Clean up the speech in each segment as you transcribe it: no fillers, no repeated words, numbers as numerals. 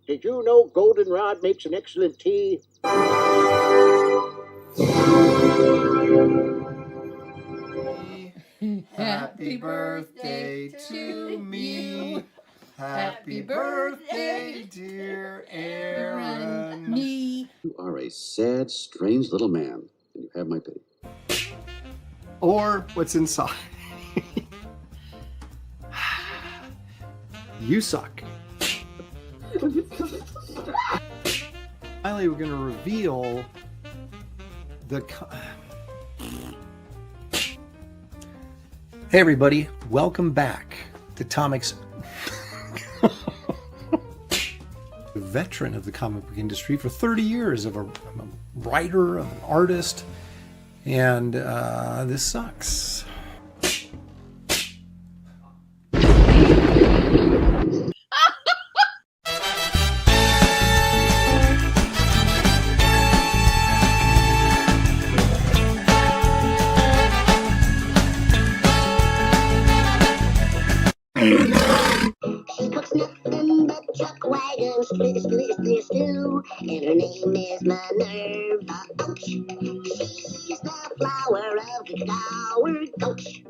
Did you know goldenrod makes an excellent tea? Happy birthday to me. Happy birthday, dear Aaron. Me. You are a sad, strange little man, and you have my pity. Or what's inside. You suck. Finally, we're going to reveal the... Hey, everybody. Welcome back to Tomic's... veteran of the comic book industry for 30 years, I'm a writer, I'm an artist, and this sucks. Stew, and her name is Minerva Oaks. She's the flower of the flower coach.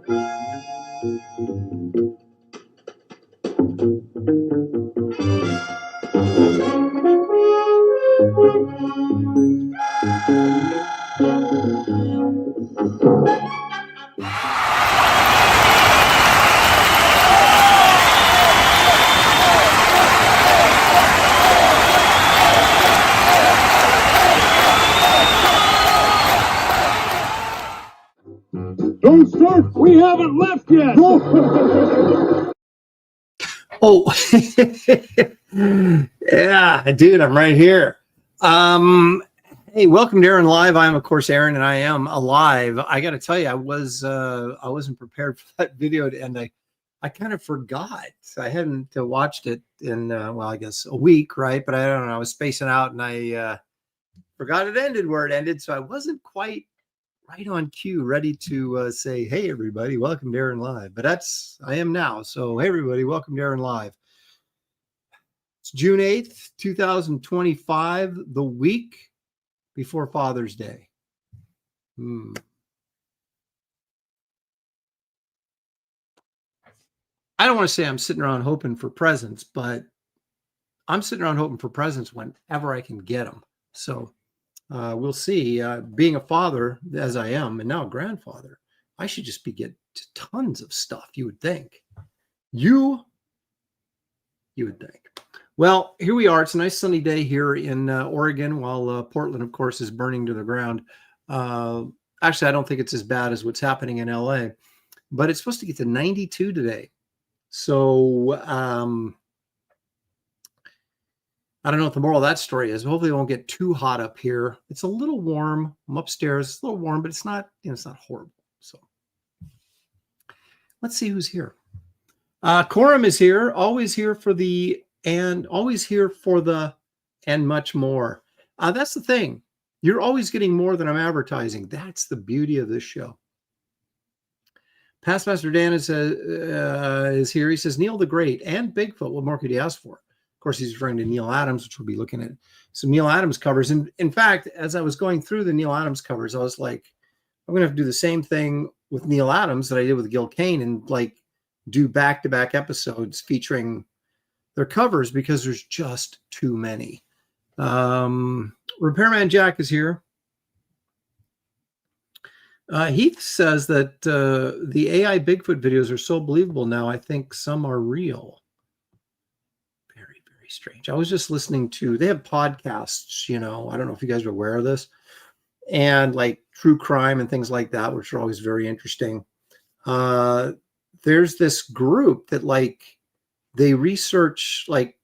Don't start! We haven't left yet! Oh, yeah, dude, I'm right here. Hey, welcome to Aaron Live. I'm, of course, Aaron, and I am alive. I got to tell you, I wasn't prepared for that video to end. I kind of forgot. I hadn't watched it in, well, I guess a week, right? But I don't know. I was spacing out, and I forgot it ended where it ended, so I wasn't quite right on cue, ready to say, hey, everybody, welcome to Aaron Live. But I am now. So, hey, everybody, welcome to Aaron Live. It's June 8th, 2025, the week before Father's Day. I don't want to say I'm sitting around hoping for presents, but I'm sitting around hoping for presents whenever I can get them. So, we'll see. Being a father, as I am, and now a grandfather, I should just be getting tons of stuff, you would think. You would think. Well, here we are. It's a nice sunny day here in Oregon, while Portland, of course, is burning to the ground. Actually, I don't think it's as bad as what's happening in LA, but it's supposed to get to 92 today. So, I don't know what the moral of that story is. Hopefully it won't get too hot up here. It's a little warm. I'm upstairs. It's a little warm, but it's not, it's not horrible. So let's see who's here. Coram is here, always here for the and much more. That's the thing. You're always getting more than I'm advertising. That's the beauty of this show. Past Master Dan is here. He says, Neal the Great and Bigfoot. What more could he ask for? Of course, he's referring to Neal Adams, which we'll be looking at some Neal Adams covers. And in fact, as I was going through the Neal Adams covers, I was like, I'm going to have to do the same thing with Neal Adams that I did with Gil Kane and like do back-to-back episodes featuring their covers because there's just too many. Repairman Jack is here. Heath says that the AI Bigfoot videos are so believable now, I think some are real. Strange. I was just listening to, they have podcasts, I don't know if you guys are aware of this, and like true crime and things like that, which are always very interesting. There's this group that they research like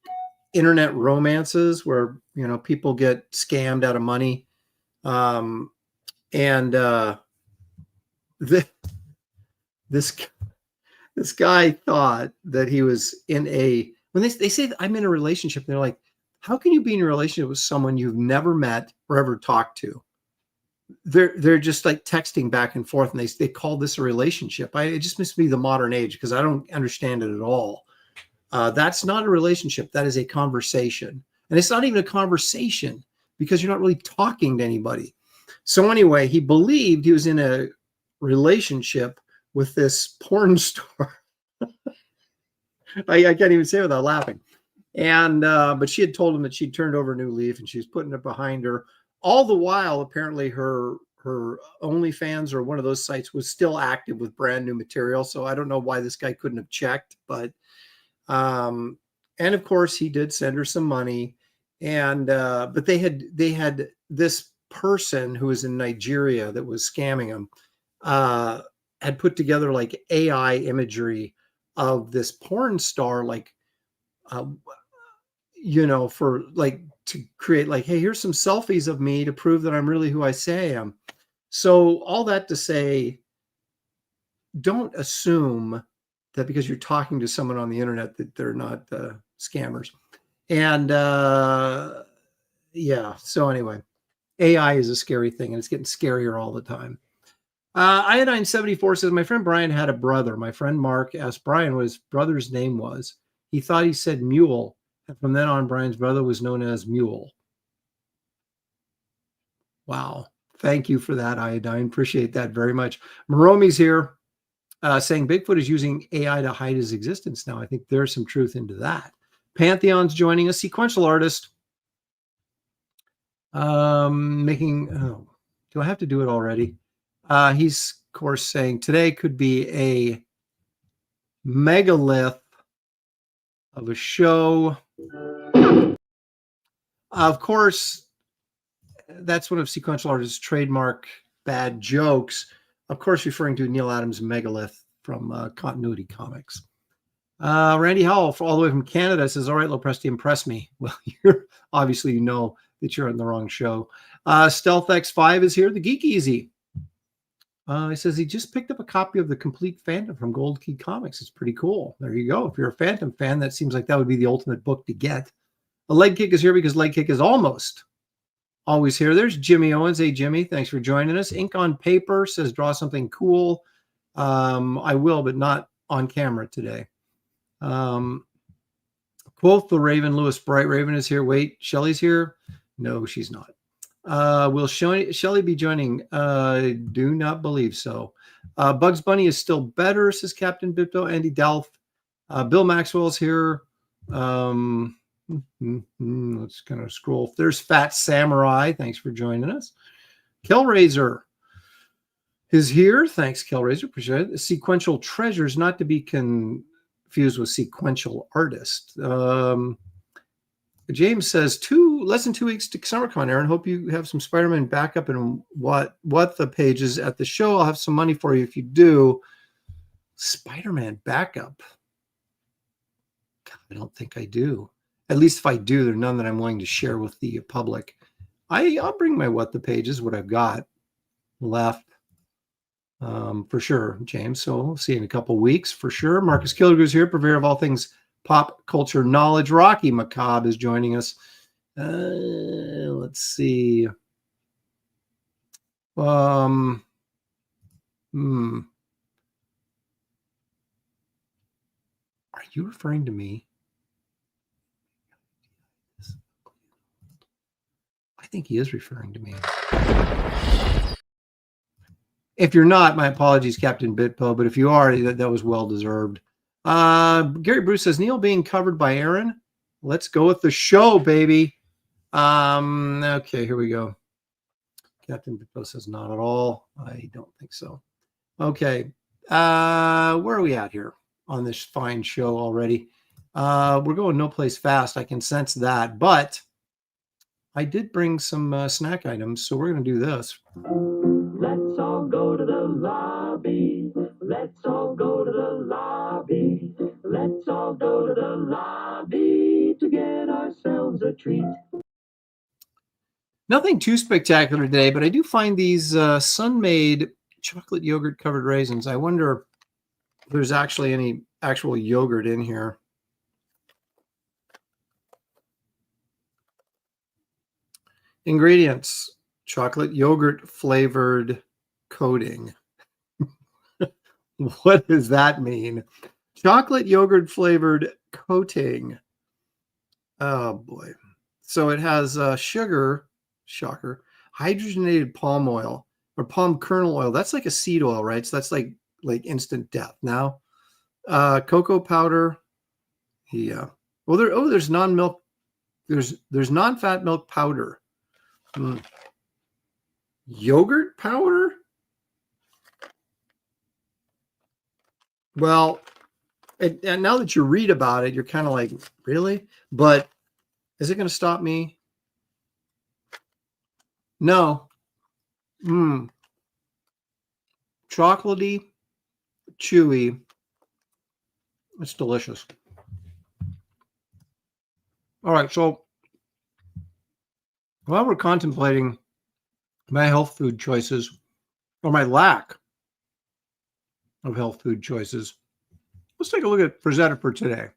internet romances where, people get scammed out of money. This guy thought that he was in when they say that I'm in a relationship, they're like, how can you be in a relationship with someone you've never met or ever talked to? They're just like texting back and forth, and they call this a relationship. It just must be the modern age because I don't understand it at all. That's not a relationship. That is a conversation. And it's not even a conversation because you're not really talking to anybody. So anyway, he believed he was in a relationship with this porn star. I can't even say it without laughing. And but she had told him that she'd turned over a new leaf and she was putting it behind her. All the while, apparently her OnlyFans or one of those sites was still active with brand new material. So I don't know why this guy couldn't have checked, but and of course he did send her some money. And but they had this person who was in Nigeria that was scamming him had put together like AI imagery of this porn star, like for like to create like, hey, here's some selfies of me to prove that I'm really who I say I am. So all that to say, don't assume that because you're talking to someone on the internet that they're not scammers. And yeah, so anyway, AI is a scary thing and it's getting scarier all the time. Iodine74 says, my friend Brian had a brother. My friend Mark asked Brian what his brother's name was. He thought he said Mule. And from then on, Brian's brother was known as Mule. Wow. Thank you for that, Iodine. Appreciate that very much. Moromi's here saying Bigfoot is using AI to hide his existence now. I think there's some truth into that. Pantheon's joining us. Sequential artist. Do I have to do it already? He's, of course, saying today could be a megalith of a show. Of course, that's one of Sequential Artist's trademark bad jokes. Of course, referring to Neal Adams' megalith from Continuity Comics. Randy Howell, all the way from Canada, says, all right, Lopresti, impress me. Well, obviously you know that you're on the wrong show. Stealth X5 is here, the Geek Easy. He says he just picked up a copy of the complete Phantom from Gold Key Comics. It's pretty cool. There you go. If you're a Phantom fan, that seems like that would be the ultimate book to get. A Leg Kick is here because Leg Kick is almost always here. There's Jimmy Owens. Hey, Jimmy, thanks for joining us. Ink on Paper says draw something cool. I will, but not on camera today. Quoth the Raven, Lewis Bright Raven is here. Wait, Shelly's here? No, she's not. Will Shelly be joining? Do not believe so. Bugs Bunny is still better, says Captain Bipto. Andy Delph. Bill Maxwell's here. Let's kind of scroll. There's Fat Samurai. Thanks for joining us. Killraiser is here. Thanks, Killraiser. Appreciate it. Sequential Treasures, not to be confused with Sequential Artist. James says less than 2 weeks to SummerCon, Aaron. Hope you have some Spider-Man backup and what the pages at the show. I'll have some money for you if you do. Spider-Man backup. God, I don't think I do. At least if I do, there are none that I'm willing to share with the public. I'll bring my what the pages, what I've got left. For sure, James. So we'll see you in a couple weeks for sure. Marcus Killiger's here, purveyor of all things pop culture knowledge. Rocky Macabre is joining us. Let's see. Are you referring to me? I think he is referring to me. If you're not, my apologies, Captain Bitpo. But if you are, that was well deserved. Gary Bruce says, Neal being covered by Aaron. Let's go with the show, baby. Okay, here we go. Captain Bitpo says, not at all. I don't think so. Okay. Where are we at here on this fine show already? We're going no place fast. I can sense that. But I did bring some snack items, so we're going to do this. Let's all go to the lobby. Let's all go to the lobby. Let's all go to the lobby to get ourselves a treat. Nothing too spectacular today, but I do find these Sun-made chocolate yogurt covered raisins. I wonder if there's actually any actual yogurt in here. Ingredients: chocolate yogurt flavored coating. What does that mean? Chocolate yogurt flavored coating. Oh boy. So it has sugar, shocker, hydrogenated palm oil or palm kernel oil. That's like a seed oil, right? So that's like instant death. Now, cocoa powder. Yeah. Well, there's non-milk. There's non-fat milk powder. Yogurt powder. Well, and now that you read about it, you're kind of like, really? But is it going to stop me? No. Chocolatey, chewy. It's delicious. All right, so while we're contemplating my health food choices, or my lack of health food choices, let's take a look at Frazetta for today.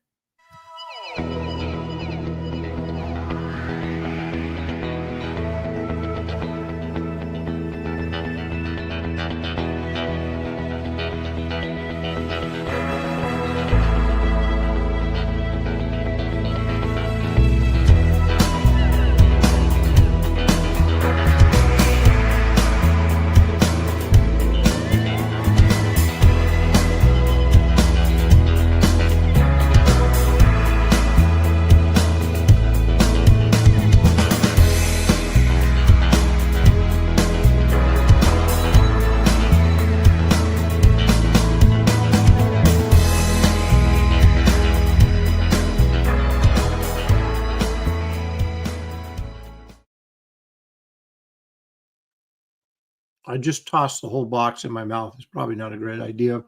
I just tossed the whole box in my mouth. It's probably not a great idea.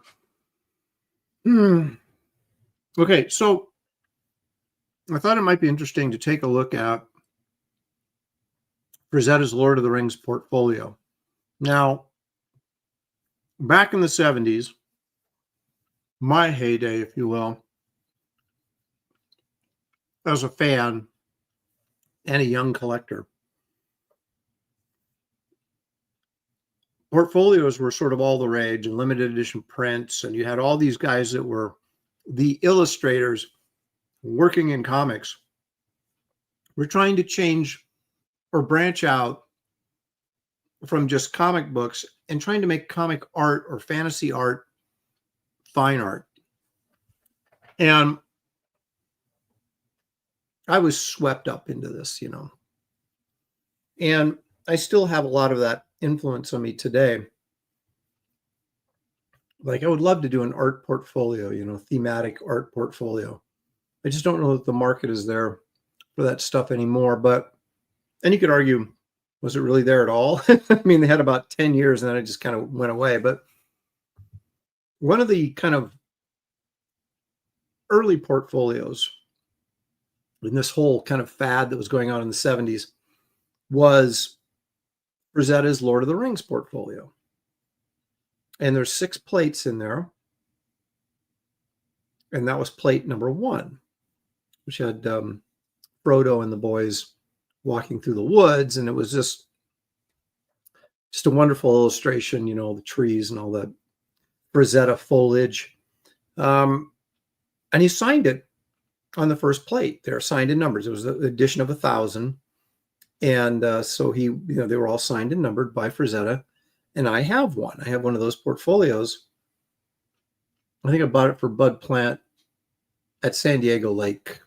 Okay, so I thought it might be interesting to take a look at Frazetta's Lord of the Rings portfolio. Now, back in the 70s, my heyday, if you will, as a fan and a young collector, portfolios were sort of all the rage and limited edition prints. And you had all these guys that were the illustrators working in comics. We're trying to change or branch out from just comic books and trying to make comic art or fantasy art fine art. And I was swept up into this, and I still have a lot of that influence on me today. Like, I would love to do an art portfolio, thematic art portfolio. I just don't know that the market is there for that stuff anymore. And you could argue, was it really there at all? I mean, they had about 10 years and then it just kind of went away. But one of the kind of early portfolios in this whole kind of fad that was going on in the 70s was Frazetta's Lord of the Rings portfolio. And there's 6 plates in there. And that was plate number 1, which had Frodo and the boys walking through the woods. And it was just a wonderful illustration, the trees and all that Frazetta foliage. And he signed it on the first plate. They're signed in numbers. It was the edition of 1,000. And so they were all signed and numbered by Frazetta. And I have one. I have one of those portfolios. I think I bought it for Bud Plant at San Diego Lake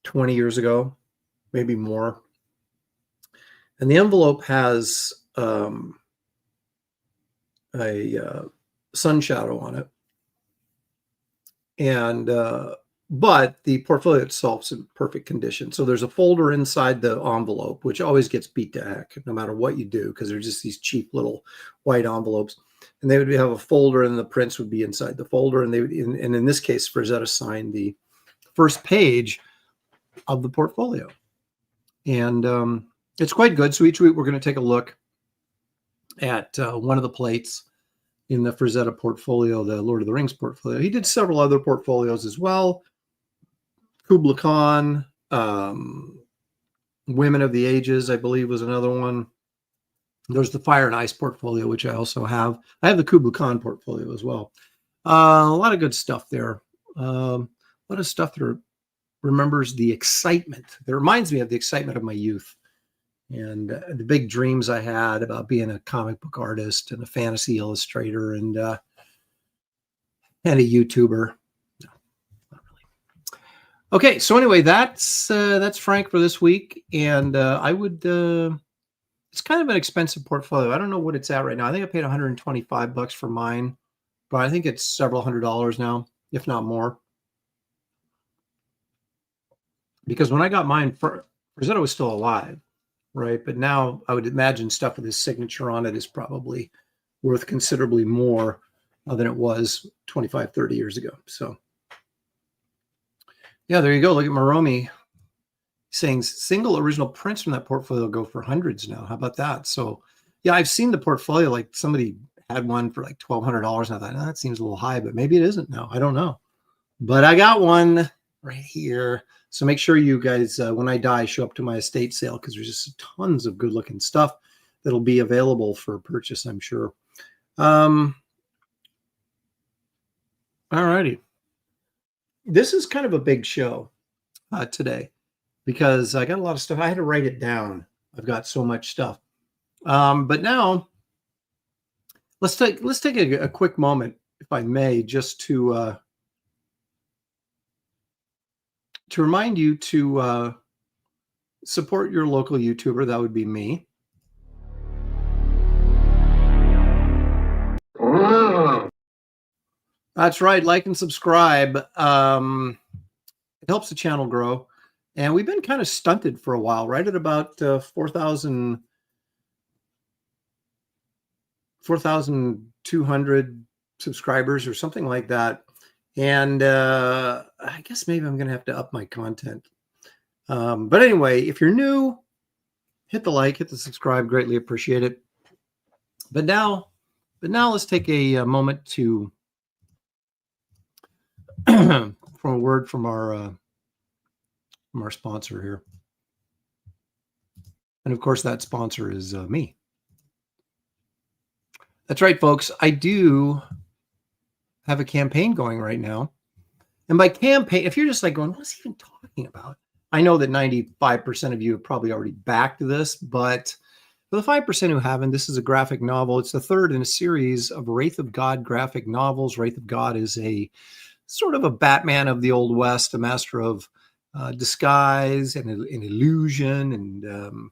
20 years ago, maybe more. And the envelope has a sun shadow on it. And but the portfolio itself is in perfect condition. So there's a folder inside the envelope, which always gets beat to heck, no matter what you do, because they're just these cheap little white envelopes. And they would have a folder, and the prints would be inside the folder. And they would, and in this case, Frazetta signed the first page of the portfolio. And it's quite good. So each week we're going to take a look at one of the plates in the Frazetta portfolio, the Lord of the Rings portfolio. He did several other portfolios as well. Kubla Khan, Women of the Ages, I believe, was another one. There's the Fire and Ice portfolio, which I also have. I have the Kubla Khan portfolio as well. A lot of good stuff there. A lot of stuff that are remembers the excitement. That reminds me of the excitement of my youth and the big dreams I had about being a comic book artist and a fantasy illustrator and a YouTuber. No, not really. Okay, so anyway, that's Frank for this week, and I would. It's kind of an expensive portfolio. I don't know what it's at right now. I think I paid $125 for mine, but I think it's several $100s now, if not more. Because when I got mine, Rosetta was still alive, right? But now I would imagine stuff with his signature on it is probably worth considerably more than it was 25, 30 years ago. So, yeah, there you go. Look at Maromi saying single original prints from that portfolio go for hundreds now. How about that? So, yeah, I've seen the portfolio. Like somebody had one for like $1,200, and I thought, oh, that seems a little high, but maybe it isn't now. I don't know. But I got one right here. So make sure you guys, when I die, show up to my estate sale because there's just tons of good looking stuff that'll be available for purchase, I'm sure. All righty. This is kind of a big show today because I got a lot of stuff. I had to write it down. I've got so much stuff. But now let's take a quick moment, if I may, just to remind you to support your local YouTuber. That would be me. That's right. Like and subscribe. It helps the channel grow. And we've been kind of stunted for a while, right at about 4,200 subscribers or something like that. And I guess maybe I'm going to have to up my content. But anyway, if you're new, hit the like, hit the subscribe. Greatly appreciate it. But now let's take a moment to from a word from our sponsor here. And of course, that sponsor is me. That's right, folks. I do have a campaign going right now. And by campaign, if you're just like going, what's he even talking about? I know that 95% of you have probably already backed this, but for the 5% who haven't, this is a graphic novel. It's the third in a series of Wraith of God graphic novels. Wraith of God is a sort of a Batman of the Old West, a master of disguise and illusion and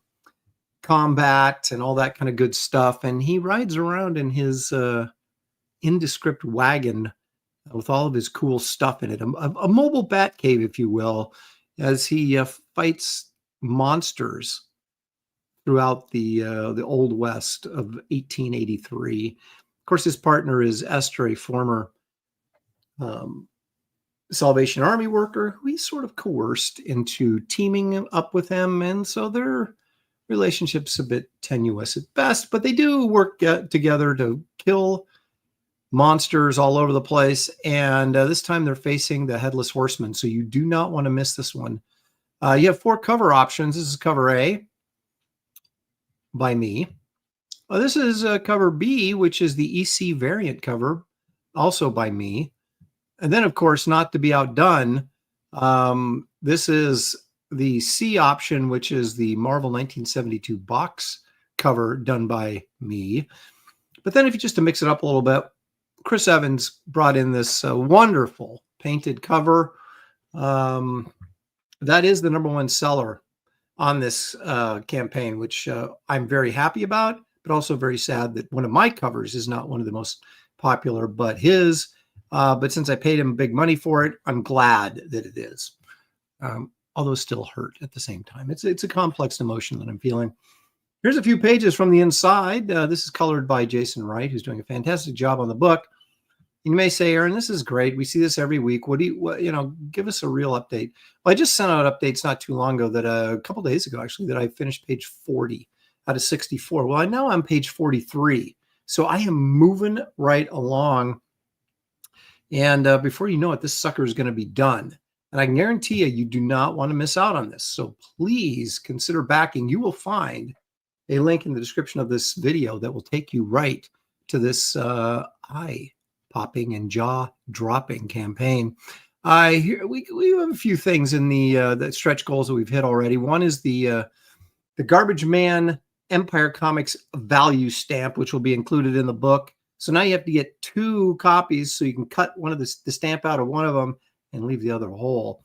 combat and all that kind of good stuff. And he rides around in his indescript wagon with all of his cool stuff in it, a mobile bat cave, if you will, as he fights monsters throughout the Old West of 1883. Of course, his partner is Esther, a former Salvation Army worker who he sort of coerced into teaming up with him, and so their relationship's a bit tenuous at best, but they do work together to kill monsters all over the place. And this time they're facing the Headless Horseman, so you do not want to miss this one. You have 4 cover options. This is cover A by me. This is cover B, which is the EC variant cover, also by me. And then, of course, not to be outdone, this is the C option, which is the Marvel 1972 box cover done by me. But then if you just to mix it up a little bit, Chris Evans brought in this wonderful painted cover. That is the #1 seller on this campaign, which I'm very happy about, but also very sad that one of my covers is not one of the most popular, but his. But since I paid him big money for it, I'm glad that it is. Although still hurt at the same time. It's a complex emotion that I'm feeling. Here's a few pages from the inside. This is colored by Jason Wright, who's doing a fantastic job on the book. You may say, Aaron, this is great. We see this every week. What, give us a real update. Well, I just sent out updates not too long ago that a couple days ago, actually, that I finished page 40 out of 64. Well, now I'm page 43. So I am moving right along. And before you know it, this sucker is going to be done. And I can guarantee you, you do not want to miss out on this. So please consider backing. You will find a link in the description of this video that will take you right to this eye-popping and jaw-dropping campaign. We have a few things in the stretch goals that we've hit already. One is the Garbage Man Empire Comics value stamp, which will be included in the book. So now you have to get 2 copies, so you can cut one of the stamp out of one of them and leave the other whole.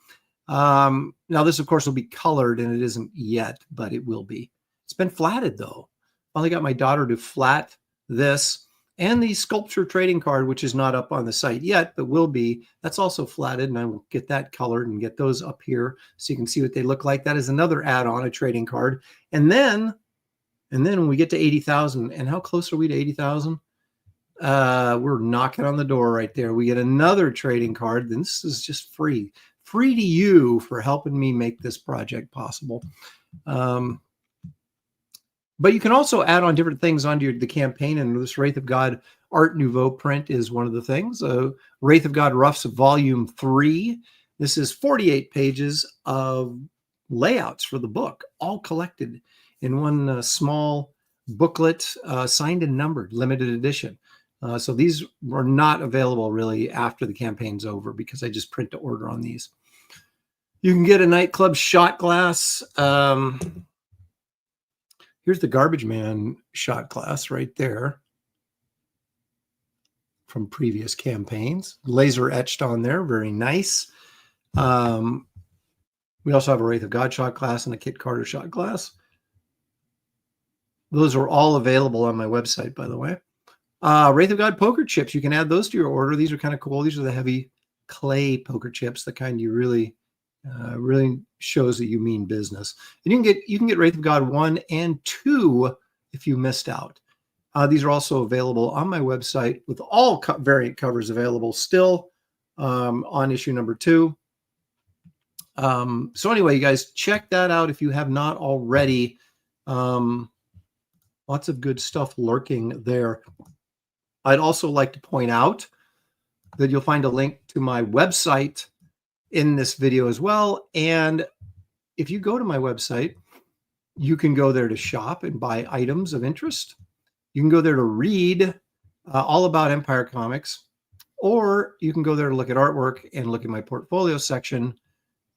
Now this, of course, will be colored, and it isn't yet, but it will be. It's been flatted though. Finally got my daughter to flat this. And the sculpture trading card, which is not up on the site yet, but will be, that's also flatted, and I will get that colored and get those up here so you can see what they look like. That is another add-on, a trading card. And then when we get to 80,000, and how close are we to 80,000? We're knocking on the door right there. We get another trading card. Then this is just free to you for helping me make this project possible. But you can also add on different things onto the campaign, and this Wraith of God Art Nouveau print is one of the things. Wraith of God Roughs Volume 3. This is 48 pages of layouts for the book, all collected in one small booklet, signed and numbered, limited edition. So these were not available really after the campaign's over because I just print to order on these. You can get a nightclub shot glass. Here's the Garbage Man shot glass right there from previous campaigns. Laser etched on there. Very nice. We also have a Wraith of God shot glass and a Kit Carter shot glass. Those are all available on my website, by the way. Wraith of God poker chips. You can add those to your order. These are kind of cool. These are the heavy clay poker chips, the kind you really shows that you mean business. And you can get Wraith of God 1 and 2 if you missed out. These are also available on my website with all variant covers available still on issue number 2. So anyway, you guys check that out if you have not already. Lots of good stuff lurking there. I'd also like to point out that you'll find a link to my website in this video as well. And if you go to my website, you can go there to shop and buy items of interest. You can go there to read all about Empire Comics, or you can go there to look at artwork and look at my portfolio section.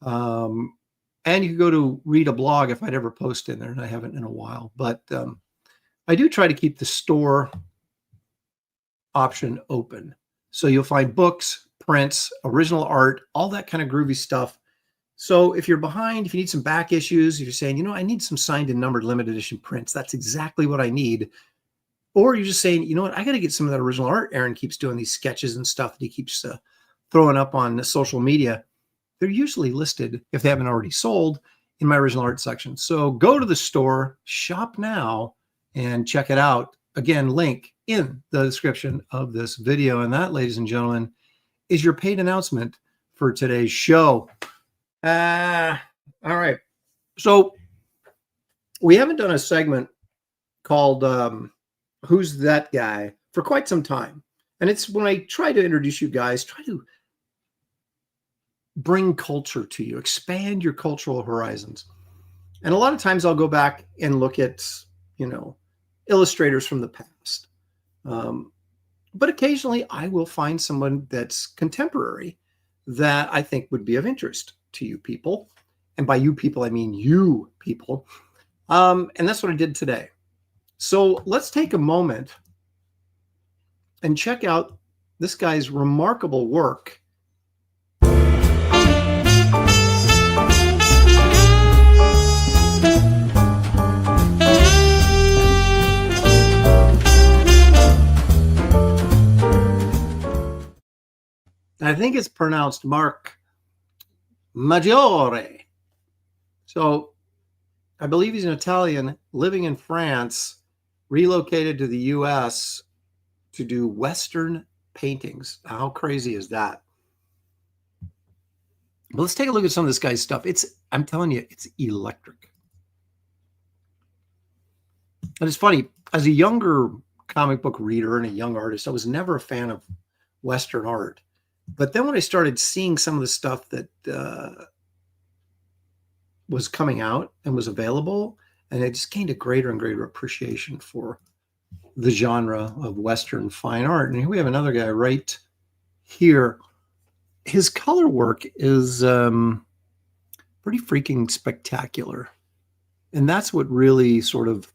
And you can go to read a blog if I'd ever post in there, and I haven't in a while. But I do try to keep the store option open. So you'll find books, prints, original art, all that kind of groovy stuff. So if you're behind, if you need some back issues, if you're saying, I need some signed and numbered limited edition prints, that's exactly what I need. Or you're just saying, I got to get some of that original art. Aaron keeps doing these sketches and stuff that he keeps throwing up on social media. They're usually listed, if they haven't already sold, in my original art section. So go to the store, shop now, and check it out. Again, link in the description of this video. And that, ladies and gentlemen, is your paid announcement for today's show. All right. So we haven't done a segment called Who's That Guy for quite some time. And it's when I try to introduce you guys, try to bring culture to you, expand your cultural horizons. And a lot of times I'll go back and look at, illustrators from the past. But occasionally I will find someone that's contemporary that I think would be of interest to you people. And by you people, I mean you people. And that's what I did today. So let's take a moment and check out this guy's remarkable work. I think it's pronounced Mark Maggiori. So I believe he's an Italian living in France, relocated to the US to do Western paintings. How crazy is that? But let's take a look at some of this guy's stuff. I'm telling you, it's electric. And it's funny, as a younger comic book reader and a young artist, I was never a fan of Western art. But then when I started seeing some of the stuff that was coming out and was available, and I just gained a greater and greater appreciation for the genre of Western fine art. And here we have another guy right here. his color work is pretty freaking spectacular. And that's what really sort of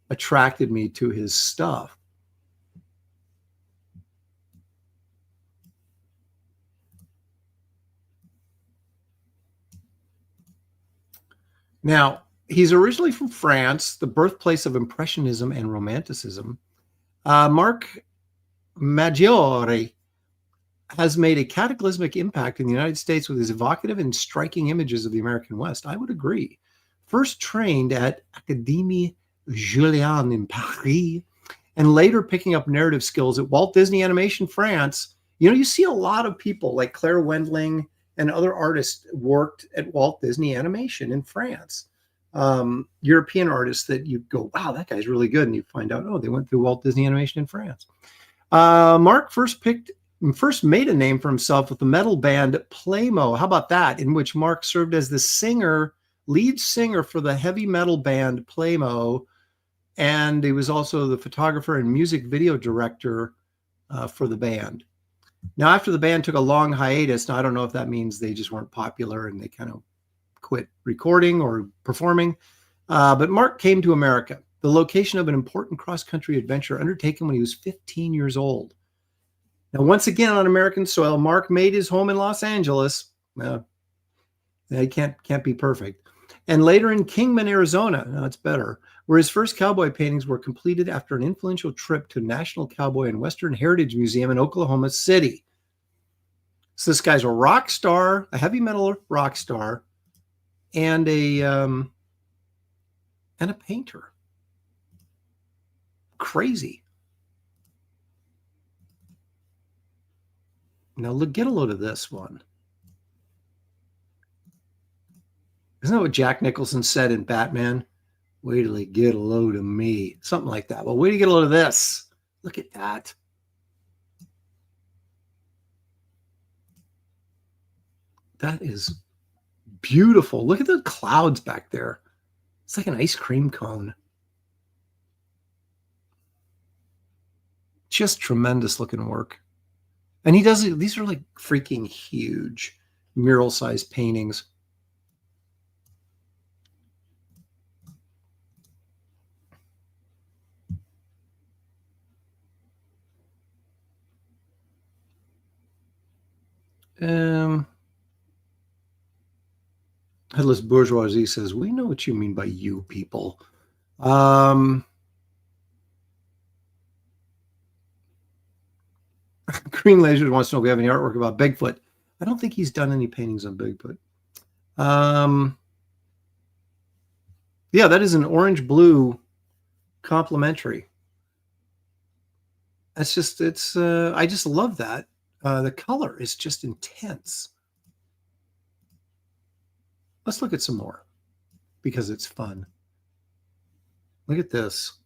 attracted me to his stuff. Now, he's originally from France, the birthplace of Impressionism and Romanticism. Mark Maggiori has made a cataclysmic impact in the United States with his evocative and striking images of the American West. I would agree. First trained at Académie Julian in Paris, and later picking up narrative skills at Walt Disney Animation France. You know, you see a lot of people like Claire Wendling and other artists worked at Walt Disney Animation in France. European artists that you go, wow, that guy's really good. And you find out, oh, they went through Walt Disney Animation in France. Mark first made a name for himself with the metal band Playmo. How about that? In which Mark served as the lead singer for the heavy metal band Playmo. And he was also the photographer and music video director for the band. Now, after the band took a long hiatus, now I don't know if that means they just weren't popular and they kind of quit recording or performing, but Mark came to America, the location of an important cross-country adventure undertaken when he was 15 years old. Now, once again on American soil, Mark made his home in Los Angeles. It can't be perfect. And later in Kingman, Arizona, now it's better, where his first cowboy paintings were completed after an influential trip to National Cowboy and Western Heritage Museum in Oklahoma City. So this guy's a rock star, a heavy metal rock star, and a painter. Crazy. Now look, get a load of this one. Isn't that what Jack Nicholson said in Batman? Wait till they get a load of me. Something like that. Well, wait till you get a load of this. Look at that. That is beautiful. Look at the clouds back there. It's like an ice cream cone. Just tremendous looking work. And he does it. These are like freaking huge mural-sized paintings. Headless Bourgeoisie says, we know what you mean by you people. Green Laser wants to know if we have any artwork about Bigfoot. I don't think he's done any paintings on Bigfoot. Yeah, that is an orange-blue complementary. That's just, I just love that. The color is just intense. Let's look at some more because it's fun. Look at this.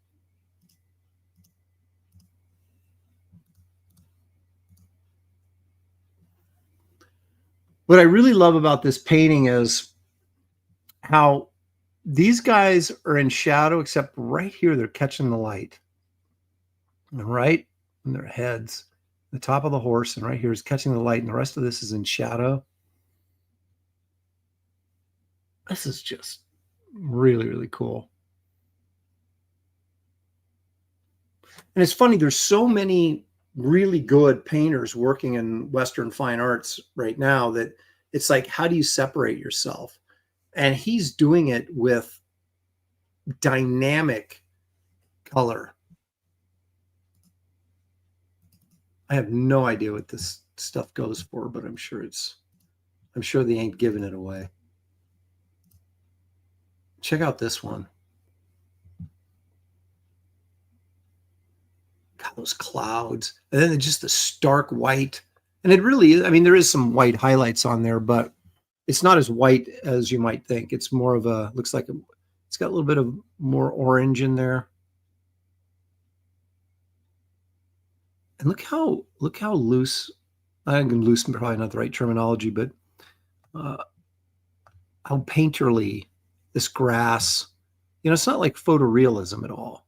What I really love about this painting is how these guys are in shadow, except right here, they're catching the light. And right in their heads, the top of the horse, and right here is catching the light, and the rest of this is in shadow. This is just really, really cool. And it's funny, there's so many really good painters working in Western fine arts right now that it's like, how do you separate yourself? And he's doing it with dynamic color. I have no idea what this stuff goes for, but I'm sure they ain't giving it away. Check out this one. God, those clouds. And then just the stark white. And it really is, I mean, there is some white highlights on there, but it's not as white as you might think. It's more of a, looks like it's got a little bit of more orange in there. And look how loose, I think loose is probably not the right terminology, but how painterly this grass, you know, it's not like photorealism at all.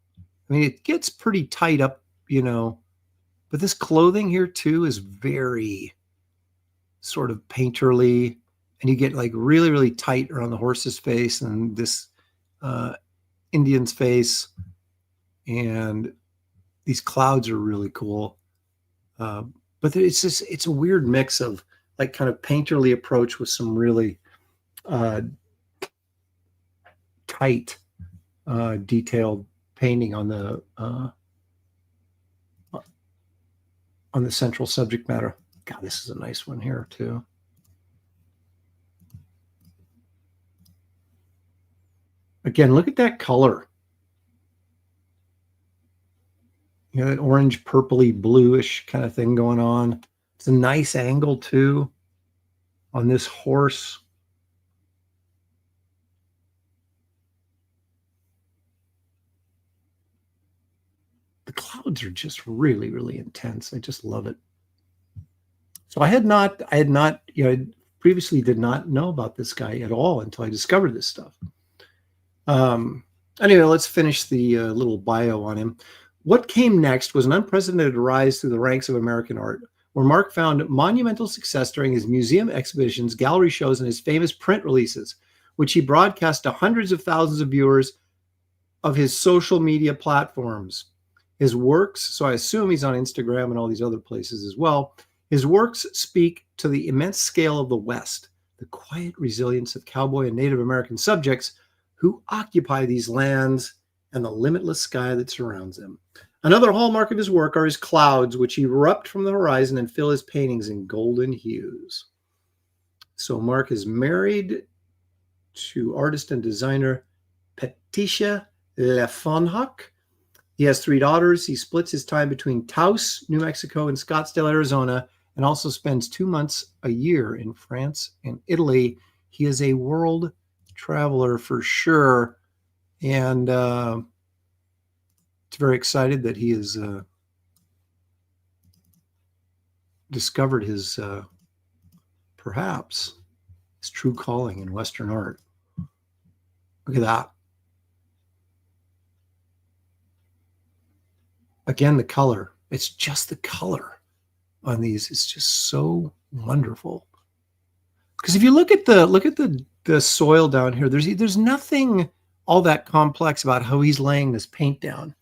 I mean, it gets pretty tight up, you know, but this clothing here too is very sort of painterly, and you get like really, really tight around the horse's face and this Indian's face, and these clouds are really cool. But it's a weird mix of like kind of painterly approach with some really tight, detailed painting on the central subject matter. God, this is a nice one here too. Again, look at that color. You know, that orange, purpley, bluish kind of thing going on. It's a nice angle too on this horse. The clouds are just really, really intense. I just love it. So I had not, you know, I previously did not know about this guy at all until I discovered this stuff. Anyway, let's finish the little bio on him. What came next was an unprecedented rise through the ranks of American art, where Mark found monumental success during his museum exhibitions, gallery shows, and his famous print releases, which he broadcast to hundreds of thousands of viewers of his social media platforms. His works, so I assume he's on Instagram and all these other places as well, his works speak to the immense scale of the West, the quiet resilience of cowboy and Native American subjects who occupy these lands, and the limitless sky that surrounds them. Another hallmark of his work are his clouds, which erupt from the horizon and fill his paintings in golden hues. So Mark is married to artist and designer Patricia Lefonhock. He has 3 daughters. He splits his time between Taos, New Mexico, and Scottsdale, Arizona, and also spends 2 months a year in France and Italy. He is a world traveler for sure, and it's very excited that he has discovered his perhaps his true calling in Western art. Look at that. Again, the color. It's just the color on these. It's just so wonderful. Because if you look at the soil down here, there's nothing all that complex about how he's laying this paint down.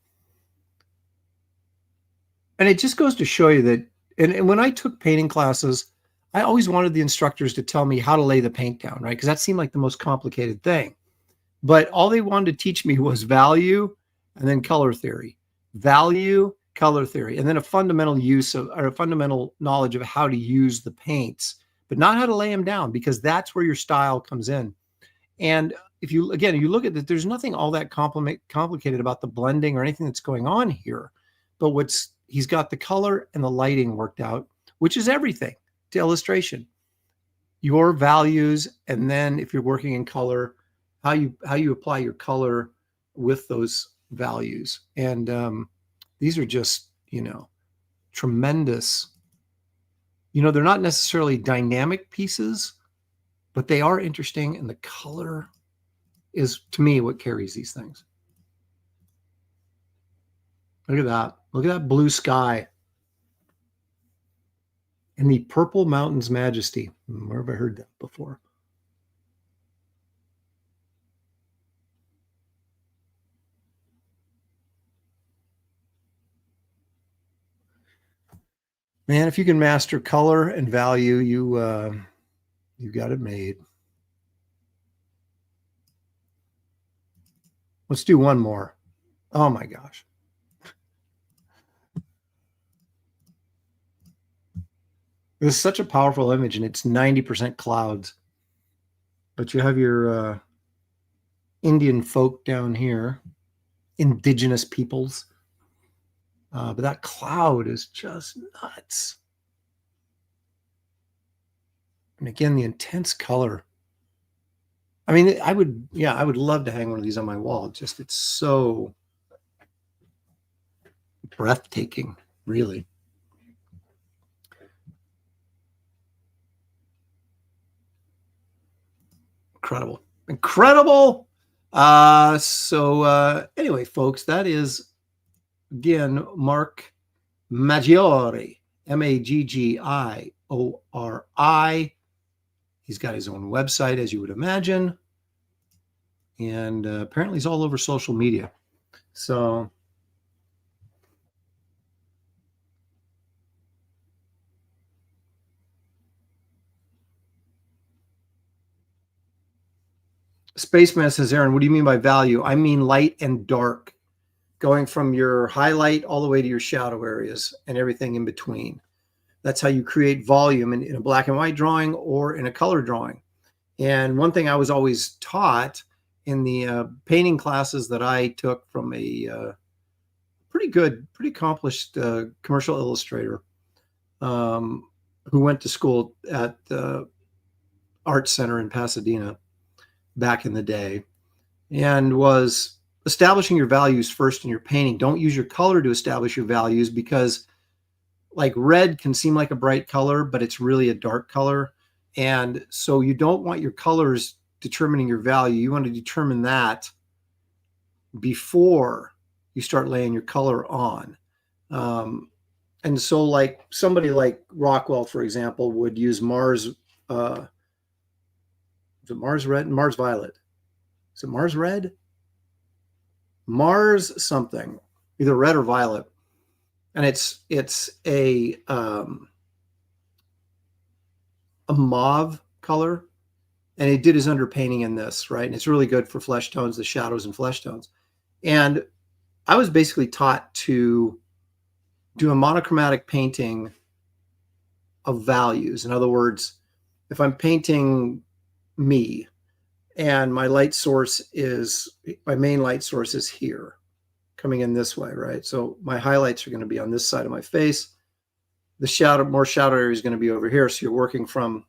And it just goes to show you that, and when I took painting classes, I always wanted the instructors to tell me how to lay the paint down, right? Because that seemed like the most complicated thing. But all they wanted to teach me was value and then color theory. Value, color theory, and then a fundamental use of, or a fundamental knowledge of how to use the paints, but not how to lay them down, because that's where your style comes in. And if you, again, you look at it, there's nothing all that complicated about the blending or anything that's going on here. But he's got the color and the lighting worked out, which is everything to illustration. Your values, and then if you're working in color, how you apply your color with those values. And these are just, you know, tremendous. You know, they're not necessarily dynamic pieces, but they are interesting, and the color is, to me, what carries these things. Look at that. Look at that blue sky. And the purple mountain's majesty. Where have I heard that before? Man, if you can master color and value, you've got it made. Let's do one more. Oh my gosh. This is such a powerful image, and it's 90% clouds. But you have your Indian folk down here, indigenous peoples. But that cloud is just nuts. And again, the intense color. I mean, I would love to hang one of these on my wall. Just, it's so breathtaking, really. Incredible. Incredible. Anyway, folks, that is, again, Mark Maggiori, Maggiori. MAGGIORI. He's got his own website, as you would imagine. And apparently he's all over social media. So Spaceman says, Aaron, what do you mean by value? I mean light and dark, going from your highlight all the way to your shadow areas and everything in between. That's how you create volume in a black and white drawing or in a color drawing. And one thing I was always taught in the painting classes that I took from a pretty accomplished commercial illustrator who went to school at the Art Center in Pasadena back in the day, and was establishing your values first in your painting. Don't use your color to establish your values, because like red can seem like a bright color, but it's really a dark color. And so you don't want your colors determining your value. You want to determine that before you start laying your color on. And so like somebody like Rockwell, for example, would use Mars, is it Mars Red and Mars Violet? Is it Mars Red? Mars something, either red or violet. And it's a mauve color. And he did his underpainting in this, right? And it's really good for flesh tones, the shadows and flesh tones. And I was basically taught to do a monochromatic painting of values. In other words, if I'm painting me and my light source is, my main light source is here, coming in this way, right? So my highlights are going to be on this side of my face. The shadow, more shadow area is going to be over here. So you're working from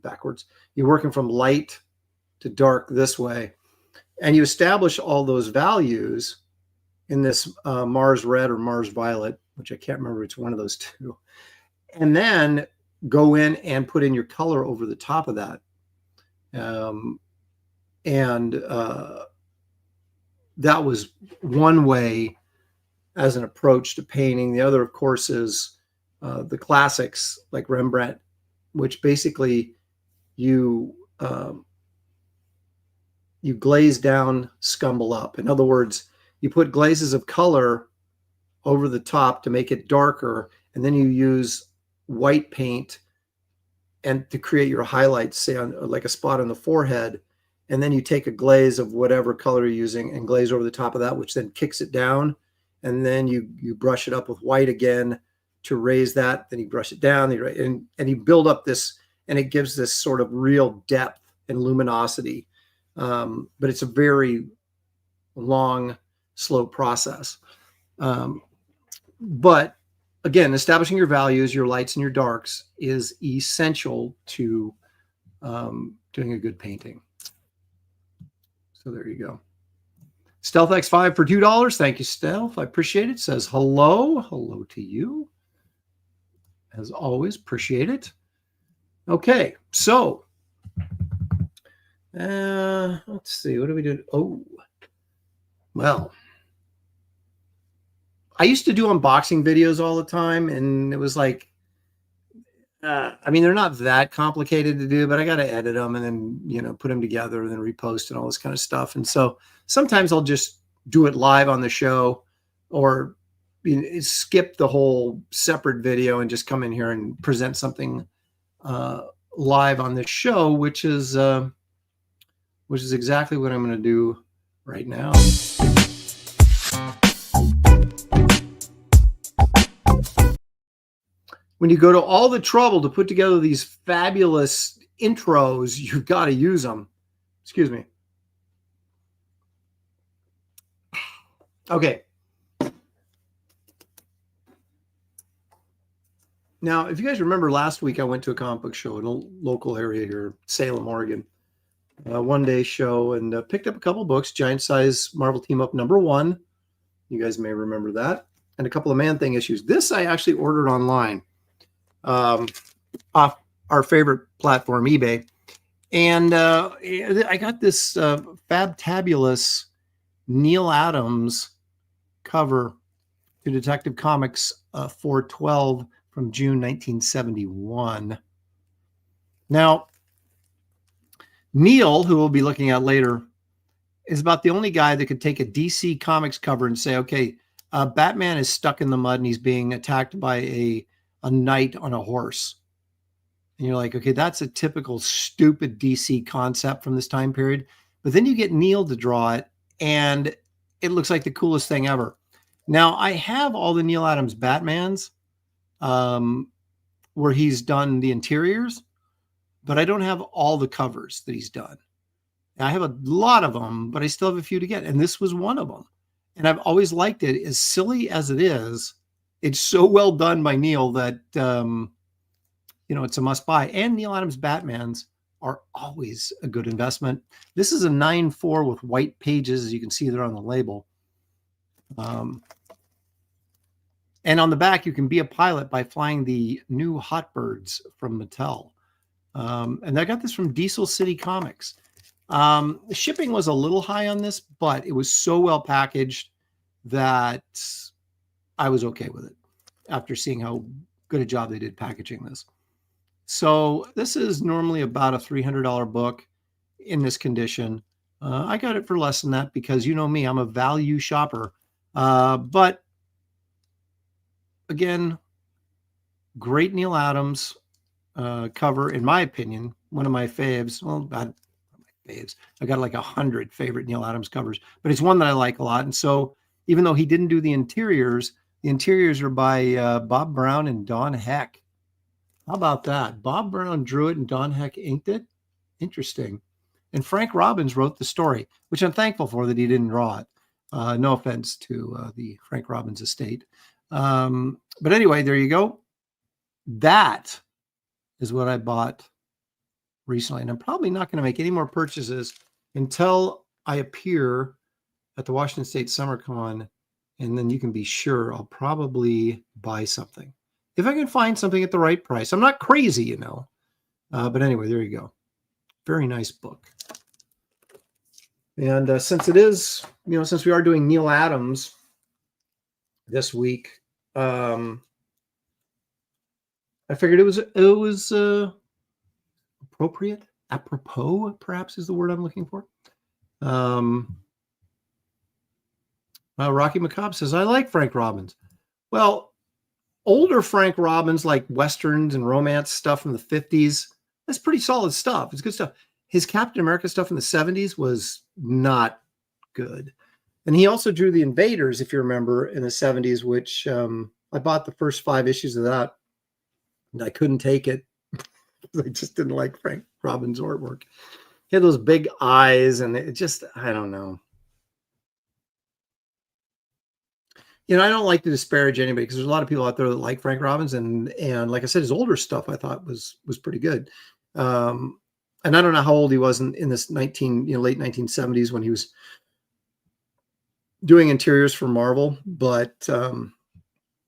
backwards. You're working from light to dark this way. And you establish all those values in this Mars Red or Mars Violet, which I can't remember, it's one of those two. And then go in and put in your color over the top of that. That was one way as an approach to painting. The other, of course, is the classics like Rembrandt, which basically you glaze down, scumble up. In other words, you put glazes of color over the top to make it darker, and then you use white paint and to create your highlights, say on like a spot on the forehead, and then you take a glaze of whatever color you're using and glaze over the top of that, which then kicks it down, and then you brush it up with white again to raise that. Then you brush it down, and you build up this, and it gives this sort of real depth and luminosity. But it's a very long, slow process. But again, establishing your values, your lights and your darks is essential to doing a good painting. So there you go. Stealth X5 for $2. Thank you, Stealth. I appreciate it. Says hello. Hello to you. As always, appreciate it. Okay, so let's see. What do we do? Oh, well, I used to do unboxing videos all the time, and it was like, I mean, they're not that complicated to do, but I got to edit them and then, you know, put them together and then repost and all this kind of stuff. And so sometimes I'll just do it live on the show, or skip the whole separate video and just come in here and present something live on this show, which is exactly what I'm going to do right now. When you go to all the trouble to put together these fabulous intros, you've got to use them. Excuse me. Okay. Now, if you guys remember last week, I went to a comic book show in a local area here, Salem, Oregon. One-day show, and picked up a couple books. Giant Size Marvel Team Up #1. You guys may remember that. And a couple of Man-Thing issues. This I actually ordered online. Off our favorite platform, eBay. And I got this fabtabulous Neal Adams cover to Detective Comics 412 from June 1971. Now, Neal, who we'll be looking at later, is about the only guy that could take a DC Comics cover and say, okay, Batman is stuck in the mud and he's being attacked by a knight on a horse. And you're like, okay, that's a typical stupid DC concept from this time period. But then you get Neal to draw it, and it looks like the coolest thing ever. Now, I have all the Neal Adams Batmans where he's done the interiors, but I don't have all the covers that he's done. I have a lot of them, but I still have a few to get. And this was one of them. And I've always liked it. As silly as it is, it's so well done by Neal that, it's a must buy. And Neal Adams Batmans are always a good investment. This is a 9.4 with white pages, as you can see there on the label. And on the back, you can be a pilot by flying the new Hotbirds from Mattel. And I got this from Diesel City Comics. The shipping was a little high on this, but it was so well packaged that I was okay with it after seeing how good a job they did packaging this. So this is normally about a $300 book in this condition. I got it for less than that because you know me, I'm a value shopper. But again, great Neal Adams cover, in my opinion, one of my faves. Well, not my faves. I got like 100 favorite Neal Adams covers, but it's one that I like a lot. And so even though he didn't do the interiors are by Bob Brown and Don Heck. How about that? Bob Brown drew it and Don Heck inked it. Interesting. And Frank Robbins wrote the story, which I'm thankful for that he didn't draw it. No offense to the Frank Robbins estate. But anyway, there you go. That is what I bought recently. And I'm probably not going to make any more purchases until I appear at the Washington State Summer Con. And then you can be sure I'll probably buy something. If I can find something at the right price. I'm not crazy, but anyway, there you go. Very nice book. And since it is, since we are doing Neal Adams this week, I figured it was appropriate, apropos, perhaps is the word I'm looking for. Rocky McCobb says, I like Frank Robbins. Well, older Frank Robbins, like Westerns and romance stuff from the 50s, that's pretty solid stuff. It's good stuff. His Captain America stuff in the 70s was not good. And he also drew The Invaders, if you remember, in the 70s, which I bought the first 5 issues of that. And I couldn't take it. I just didn't like Frank Robbins' artwork. He had those big eyes, and it just, I don't know. I don't like to disparage anybody because there's a lot of people out there that like Frank Robbins, and like I said, his older stuff I thought was pretty good. And I don't know how old he was in this late 1970s when he was doing interiors for Marvel, but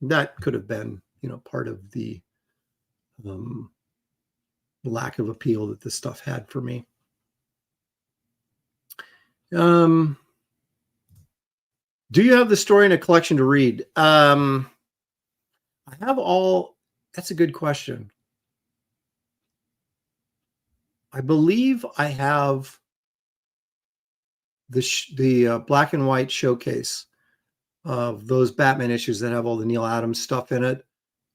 that could have been part of the lack of appeal that this stuff had for me. Do you have the story in a collection to read? I have all. That's a good question. I believe I have the black and white showcase of those Batman issues that have all the Neal Adams stuff in it.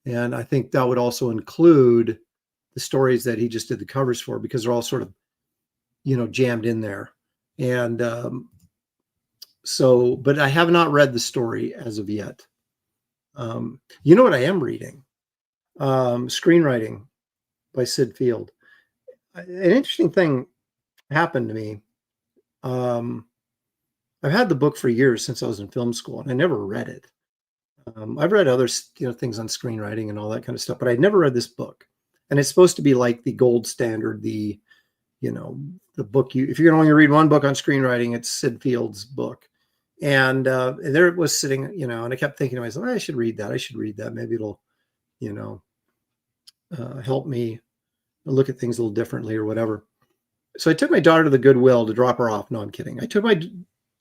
And I think that would also include the stories that he just did the covers for, because they're all sort of, jammed in there. And but I have not read the story as of yet. You know what I am reading? Screenwriting by Sid Field. An interesting thing happened to me. I've had the book for years since I was in film school, and I never read it. I've read other, things on screenwriting and all that kind of stuff, but I'd never read this book. And it's supposed to be like the gold standard, the book if you're going to only read one book on screenwriting, it's Sid Field's book. And there it was sitting, and I kept thinking to myself, I should read that. Maybe it'll, help me look at things a little differently or whatever. So I took my daughter to the Goodwill to drop her off. No, I'm kidding. I took my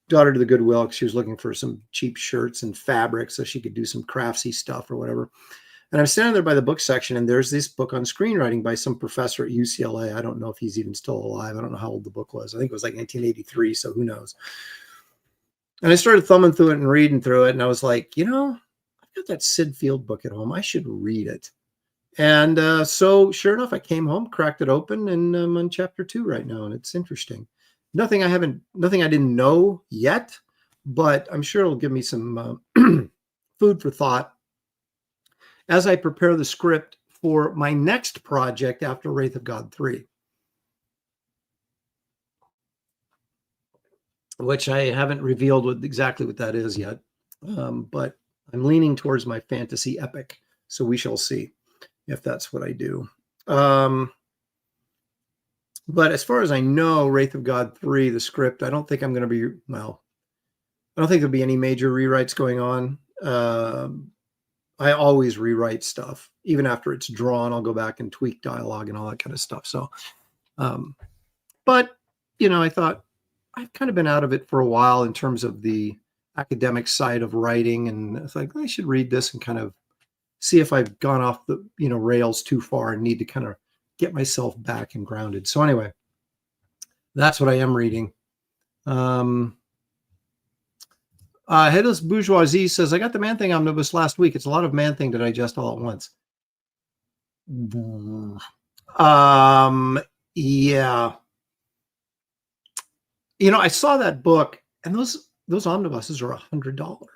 daughter to the Goodwill because she was looking for some cheap shirts and fabric so she could do some craftsy stuff or whatever. And I'm standing there by the book section, and there's this book on screenwriting by some professor at UCLA. I don't know if he's even still alive. I don't know how old the book was. I think it was like 1983, so who knows. And I started thumbing through it and reading through it, and I was like, I've got that Sid Field book at home. I should read it. And so sure enough, I came home, cracked it open, and I'm on chapter 2 right now, and it's interesting. Nothing I didn't know yet, but I'm sure it'll give me some food for thought as I prepare the script for my next project after Wraith of God 3, which I haven't revealed exactly what that is yet, but I'm leaning towards my fantasy epic, so we shall see if that's what I do. But as far as I know, Wraith of God 3, the script, I don't think I'm going to be, I don't think there'll be any major rewrites going on. I always rewrite stuff. Even after it's drawn, I'll go back and tweak dialogue and all that kind of stuff. So, but, I thought I've kind of been out of it for a while in terms of the academic side of writing. And it's like, I should read this and kind of see if I've gone off the, rails too far and need to kind of get myself back and grounded. So anyway, that's what I am reading. Headless Bourgeoisie says, I got the Man Thing omnibus last week. It's a lot of Man Thing to digest all at once. Yeah. I saw that book, and those omnibuses are $100.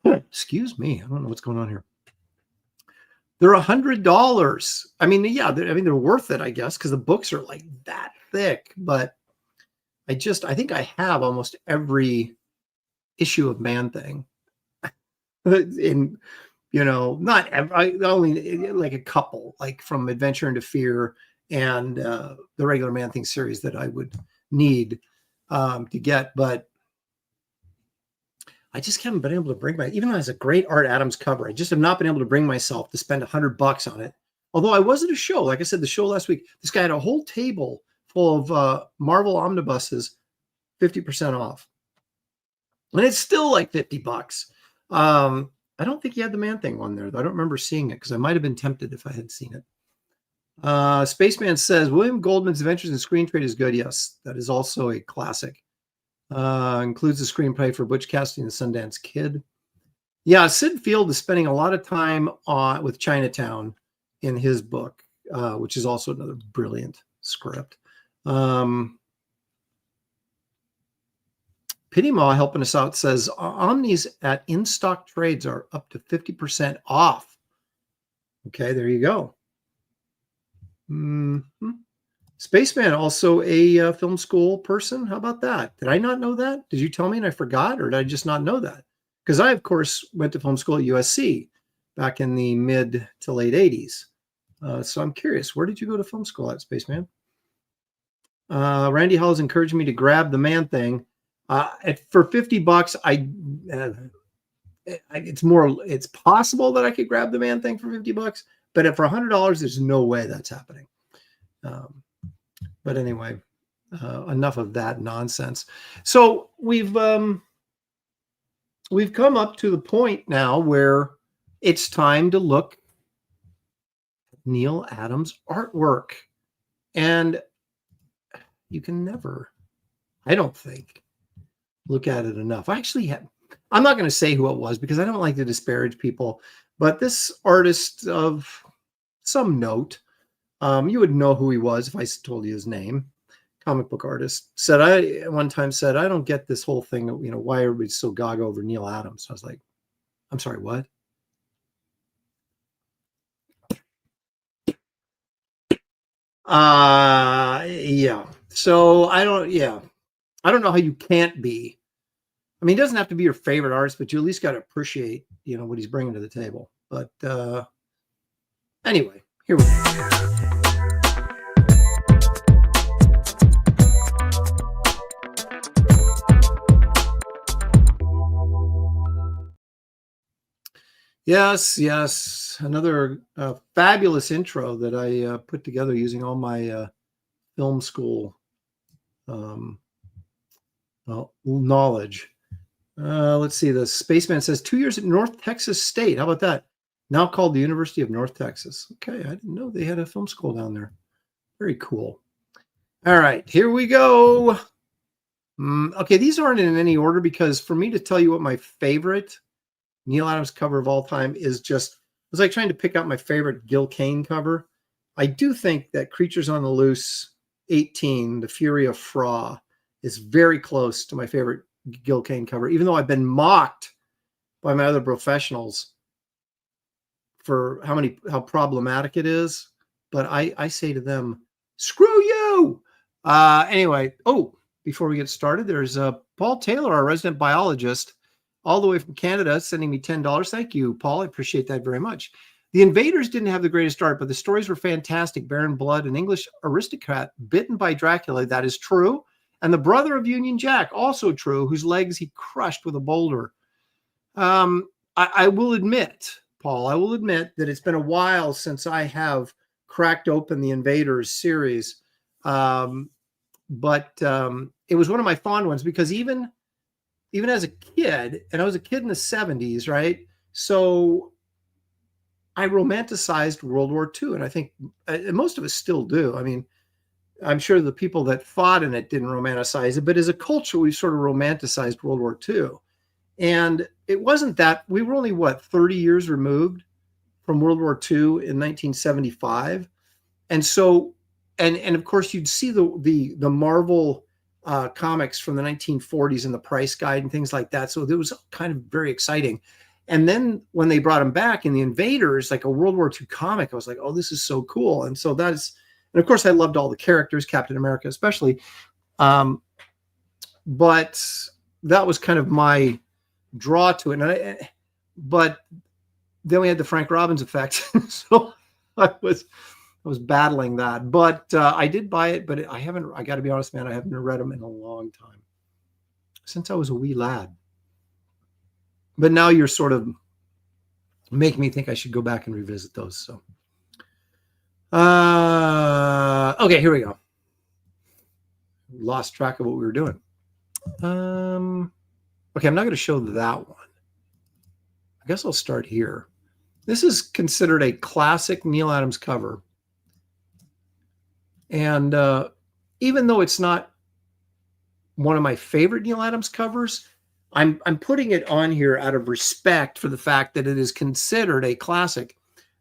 Excuse me. I don't know what's going on here. They're $100. I mean, yeah, they're worth it, I guess, because the books are like that thick. But I think I have almost every issue of Man Thing. Not only like a couple, like from Adventure into Fear and the regular Man Thing series that I would need to get, but I just haven't been able to bring even though it has a great Art Adams cover, I just have not been able to bring myself to spend $100 on it. Although I was at a show, like I said, the show last week, this guy had a whole table full of Marvel omnibuses, 50% off. And it's still like $50. I don't think he had the Man Thing one there. I don't remember seeing it because I might have been tempted if I had seen it. Spaceman says, William Goldman's Adventures in Screen Trade is good. Yes, that is also a classic. Includes the screenplay for Butch Cassidy and the Sundance Kid. Yeah, Sid Field is spending a lot of time with Chinatown in his book, which is also another brilliant script. Pity Maw helping us out says, Omnis at in-stock trades are up to 50% off. Okay, there you go. Mm-hmm. Spaceman, also a film school person. How about that? Did I not know that? Did you tell me and I forgot, or did I just not know that? Because I, of course, went to film school at USC back in the mid to late 80s. So I'm curious, where did you go to film school at, Spaceman? Randy Hall is encouraging me to grab the Man Thing. For $50, it's possible that I could grab the Man Thing for $50, but for $100, there's no way that's happening. But anyway, enough of that nonsense. So we've come up to the point now where it's time to look at Neal Adams' artwork, and you can never, I don't think, look at it enough. I'm not going to say who it was because I don't like to disparage people, but this artist of some note, you would know who he was if I told you his name. Comic book artist one time said, I don't get this whole thing, why everybody's so gaga over Neal Adams. I was like, I'm sorry, what? Yeah. So I don't know how you can't be. I mean, it doesn't have to be your favorite artist, but you at least got to appreciate, what he's bringing to the table. But anyway, here we go. Yes. Another fabulous intro that I put together using all my film school knowledge. Let's see. The Spaceman says 2 years at North Texas State. How about that? now called the University of North Texas. Okay, I didn't know they had a film school down there. Very cool. All right, here we go. Okay, these aren't in any order because for me to tell you what my favorite Neal Adams cover of all time is just, it was like trying to pick out my favorite Gil Kane cover. I do think that Creatures on the Loose 18, The Fury of Fra, is very close to my favorite Gil Kane cover, even though I've been mocked by my other professionals for how problematic it is. But I say to them, screw you. Anyway, before we get started, there's Paul Taylor, our resident biologist, all the way from Canada, sending me $10. Thank you, Paul. I appreciate that very much. The invaders didn't have the greatest art, but the stories were fantastic. Baron Blood, an English aristocrat bitten by Dracula, that is true. And the brother of Union Jack, also true, whose legs he crushed with a boulder. I will admit, Paul, I will admit that it's been a while since I have cracked open the Invaders series. But it was one of my fond ones because even as a kid, and I was a kid in the 70s, right? So I romanticized World War II, and I think most of us still do. I mean, I'm sure the people that fought in it didn't romanticize it, but as a culture, we sort of romanticized World War II. And it wasn't that, we were only, 30 years removed from World War II in 1975. And so, and of course, you'd see the Marvel comics from the 1940s and the Price Guide and things like that. So it was kind of very exciting. And then when they brought them back in the Invaders, like a World War II comic, I was like, oh, this is so cool. And so and of course, I loved all the characters, Captain America especially. But that was kind of my draw to it. But then we had the Frank Robbins effect. So I was battling that. But I did buy it, but I got to be honest, man, I haven't read them in a long time. Since I was a wee lad. But now you're sort of making me think I should go back and revisit those. So, okay, here we go. Lost track of what we were doing. Okay, I'm not going to show that one. I guess I'll start here. This is considered a classic Neal Adams cover. And even though it's not one of my favorite Neal Adams covers, I'm putting it on here out of respect for the fact that it is considered a classic.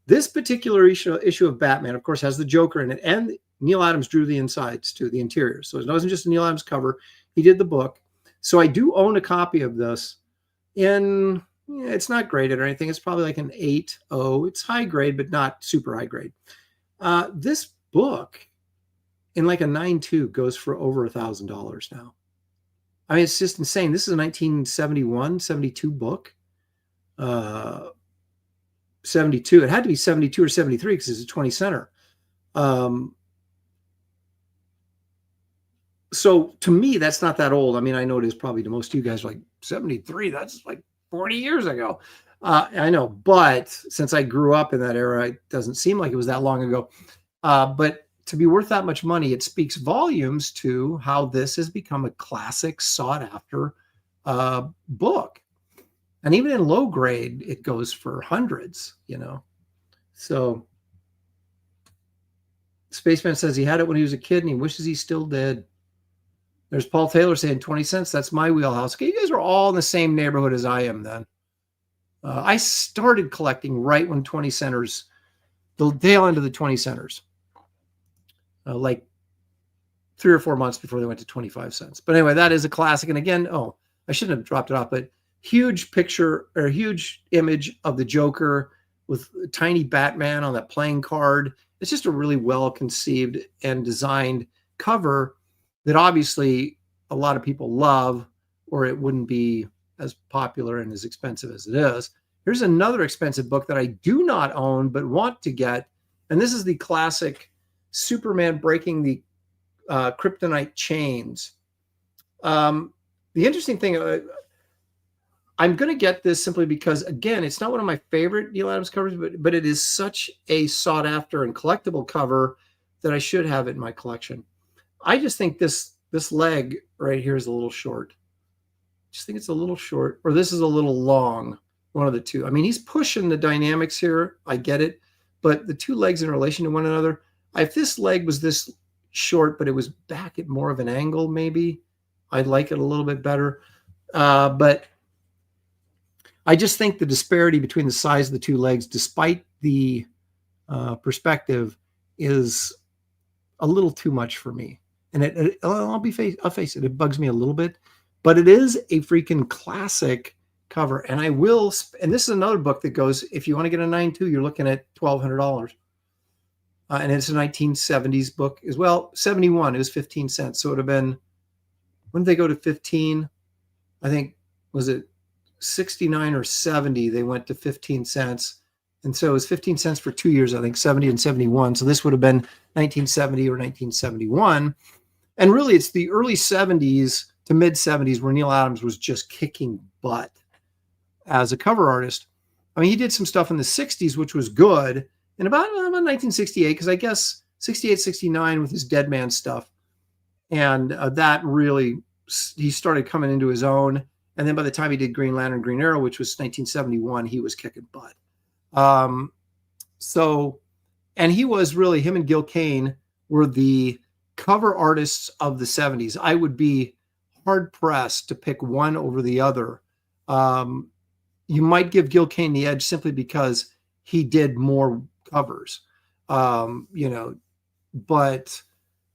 This particular issue of Batman, of course, has the Joker in it, and Neal Adams drew the insides too, the interiors. So it wasn't just a Neal Adams cover. He did the book. So I do own a copy of this. It's not graded or anything. It's probably like an 8.0. It's high grade, but not super high grade. This book in like a 9.2 goes for over $1,000 now. I mean, it's just insane. This is a 1971, 72 book. 72. It had to be 72 or 73 because it's a 20 center. So to me, that's not that old. I mean, I know it is probably to most of you guys like 73. That's like 40 years ago. I know, but since I grew up in that era, it doesn't seem like it was that long ago. But to be worth that much money, it speaks volumes to how this has become a classic, sought-after book. And even in low grade, it goes for hundreds, So Spaceman says he had it when he was a kid and he wishes he still did. There's Paul Taylor saying 20 cents. That's my wheelhouse. Okay, you guys are all in the same neighborhood as I am then. I started collecting right when 20 centers, the tail end of the 20 centers. Like 3 or 4 months before they went to 25 cents. But anyway, that is a classic. And again, I shouldn't have dropped it off, but huge picture or huge image of the Joker with a tiny Batman on that playing card. It's just a really well conceived and designed cover that obviously a lot of people love, or it wouldn't be as popular and as expensive as it is. Here's another expensive book that I do not own but want to get. And this is the classic Superman breaking the kryptonite chains. The interesting thing, I'm going to get this simply because, again, it's not one of my favorite Neal Adams covers, but it is such a sought after and collectible cover that I should have it in my collection. I just think this leg right here is a little short. I just think it's a little short, or this is a little long. One of the two. I mean, he's pushing the dynamics here. I get it. But the two legs in relation to one another, if this leg was this short, but it was back at more of an angle, maybe I'd like it a little bit better. But I just think the disparity between the size of the two legs, despite the perspective, is a little too much for me. And I'll face it, it bugs me a little bit, but it is a freaking classic cover. And and this is another book that goes, if you want to get a 9.2, you're looking at $1,200. And it's a 1970s book as well. 71, it was 15 cents. So it would have been, when did they go to 15? I think, was it 69 or 70? They went to 15 cents. And so it was 15 cents for 2 years, I think, 70 and 71. So this would have been 1970 or 1971. And really, it's the early 70s to mid 70s where Neal Adams was just kicking butt as a cover artist. I mean, he did some stuff in the 60s, which was good. And about 1968, because I guess 68, 69 with his Dead Man stuff. And that really, he started coming into his own. And then by the time he did Green Lantern, Green Arrow, which was 1971, he was kicking butt. And he was really, him and Gil Kane were the cover artists of the 70s. I would be hard pressed to pick one over the other. You might give Gil Kane the edge simply because he did more covers, but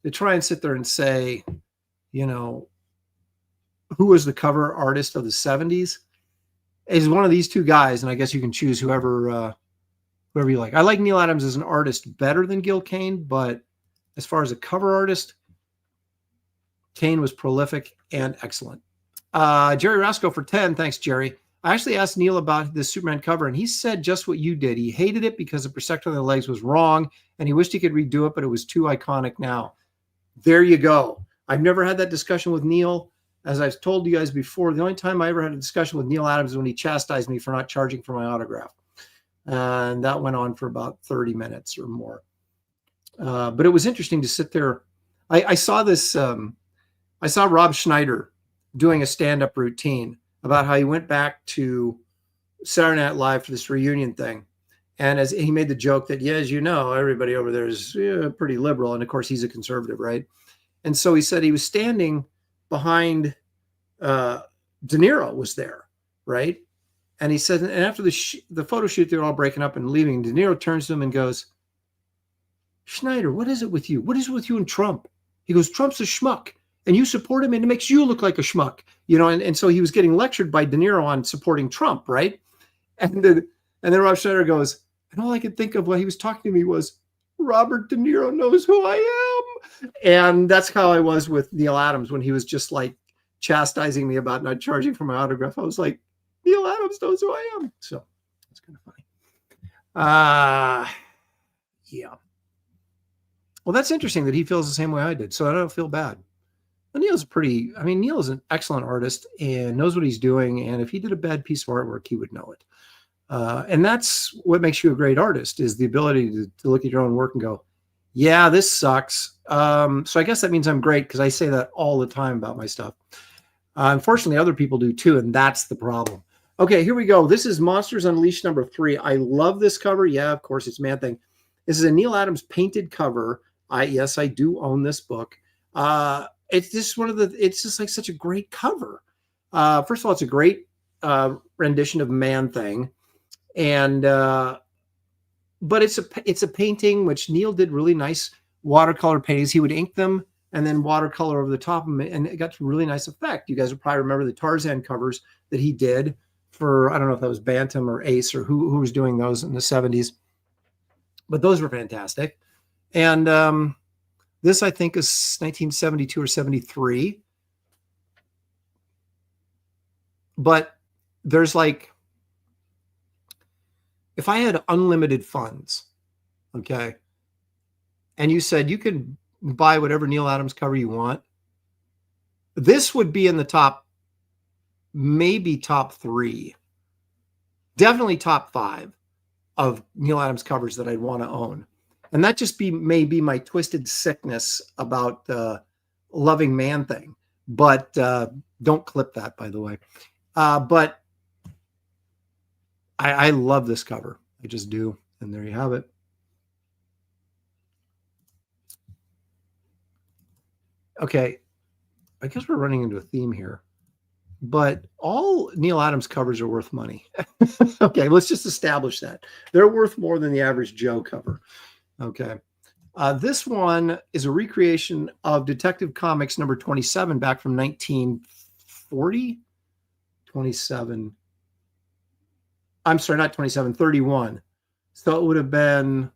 to try and sit there and say, who was the cover artist of the 70s is one of these two guys. And I guess you can choose whoever you like. I like Neal Adams as an artist better than Gil Kane, but as far as a cover artist, Kane was prolific and excellent. Jerry Rasco for 10. Thanks, Jerry. I actually asked Neal about this Superman cover, and he said just what you did. He hated it because the perspective on the legs was wrong, and he wished he could redo it, but it was too iconic now. There you go. I've never had that discussion with Neal. As I've told you guys before, the only time I ever had a discussion with Neal Adams is when he chastised me for not charging for my autograph. And that went on for about 30 minutes or more. But it was interesting to sit there. I saw this. I saw Rob Schneider doing a stand-up routine about how he went back to Saturday Night Live for this reunion thing. And as he made the joke that, as you know, everybody over there is pretty liberal. And of course, he's a conservative, right? And so he said he was standing behind De Niro was there, right? And he said, and after the photo shoot, they're all breaking up and leaving. De Niro turns to him and goes, Schneider, what is it with you? What is it with you and Trump? He goes, Trump's a schmuck. And you support him, and it makes you look like a schmuck, and so he was getting lectured by De Niro on supporting Trump, right? And then Rob Schneider goes, and all I could think of while he was talking to me was, Robert De Niro knows who I am. And that's how I was with Neal Adams when he was just like chastising me about not charging for my autograph. I was like, Neal Adams knows who I am. So it's kind of funny. Yeah. Well, that's interesting that he feels the same way I did. So I don't feel bad. Neal's an excellent artist and knows what he's doing. And if he did a bad piece of artwork, he would know it. And that's what makes you a great artist, is the ability to look at your own work and go, yeah, this sucks. So I guess that means I'm great, because I say that all the time about my stuff. Unfortunately, other people do too, and that's the problem. Okay, here we go. This is Monsters Unleashed number 3. I love this cover. Yeah, of course, it's Man-Thing. This is a Neal Adams painted cover. Yes, I do own this book. It's just it's just like such a great cover. First of all, it's a great rendition of Man-Thing. And, but it's a painting, which Neal did really nice watercolor paintings. He would ink them and then watercolor over the top of them, and it got a really nice effect. You guys will probably remember the Tarzan covers that he did for, I don't know if that was Bantam or Ace or who was doing those in the 70s, but those were fantastic. And this, I think, is 1972 or 73. But there's like, if I had unlimited funds, okay, and you said you could buy whatever Neal Adams cover you want, this would be in the top, maybe top 3, definitely top 5 of Neal Adams covers that I'd want to own. And that just may be my twisted sickness about loving Man-Thing. But don't clip that, by the way. But I love this cover. I just do. And there you have it. Okay. I guess we're running into a theme here, but all Neal Adams covers are worth money. Okay. Let's just establish that. They're worth more than the average Joe cover. Okay. This one is a recreation of Detective Comics number 27 back from 1940. 27. I'm sorry, not 27, 31. So it would have been,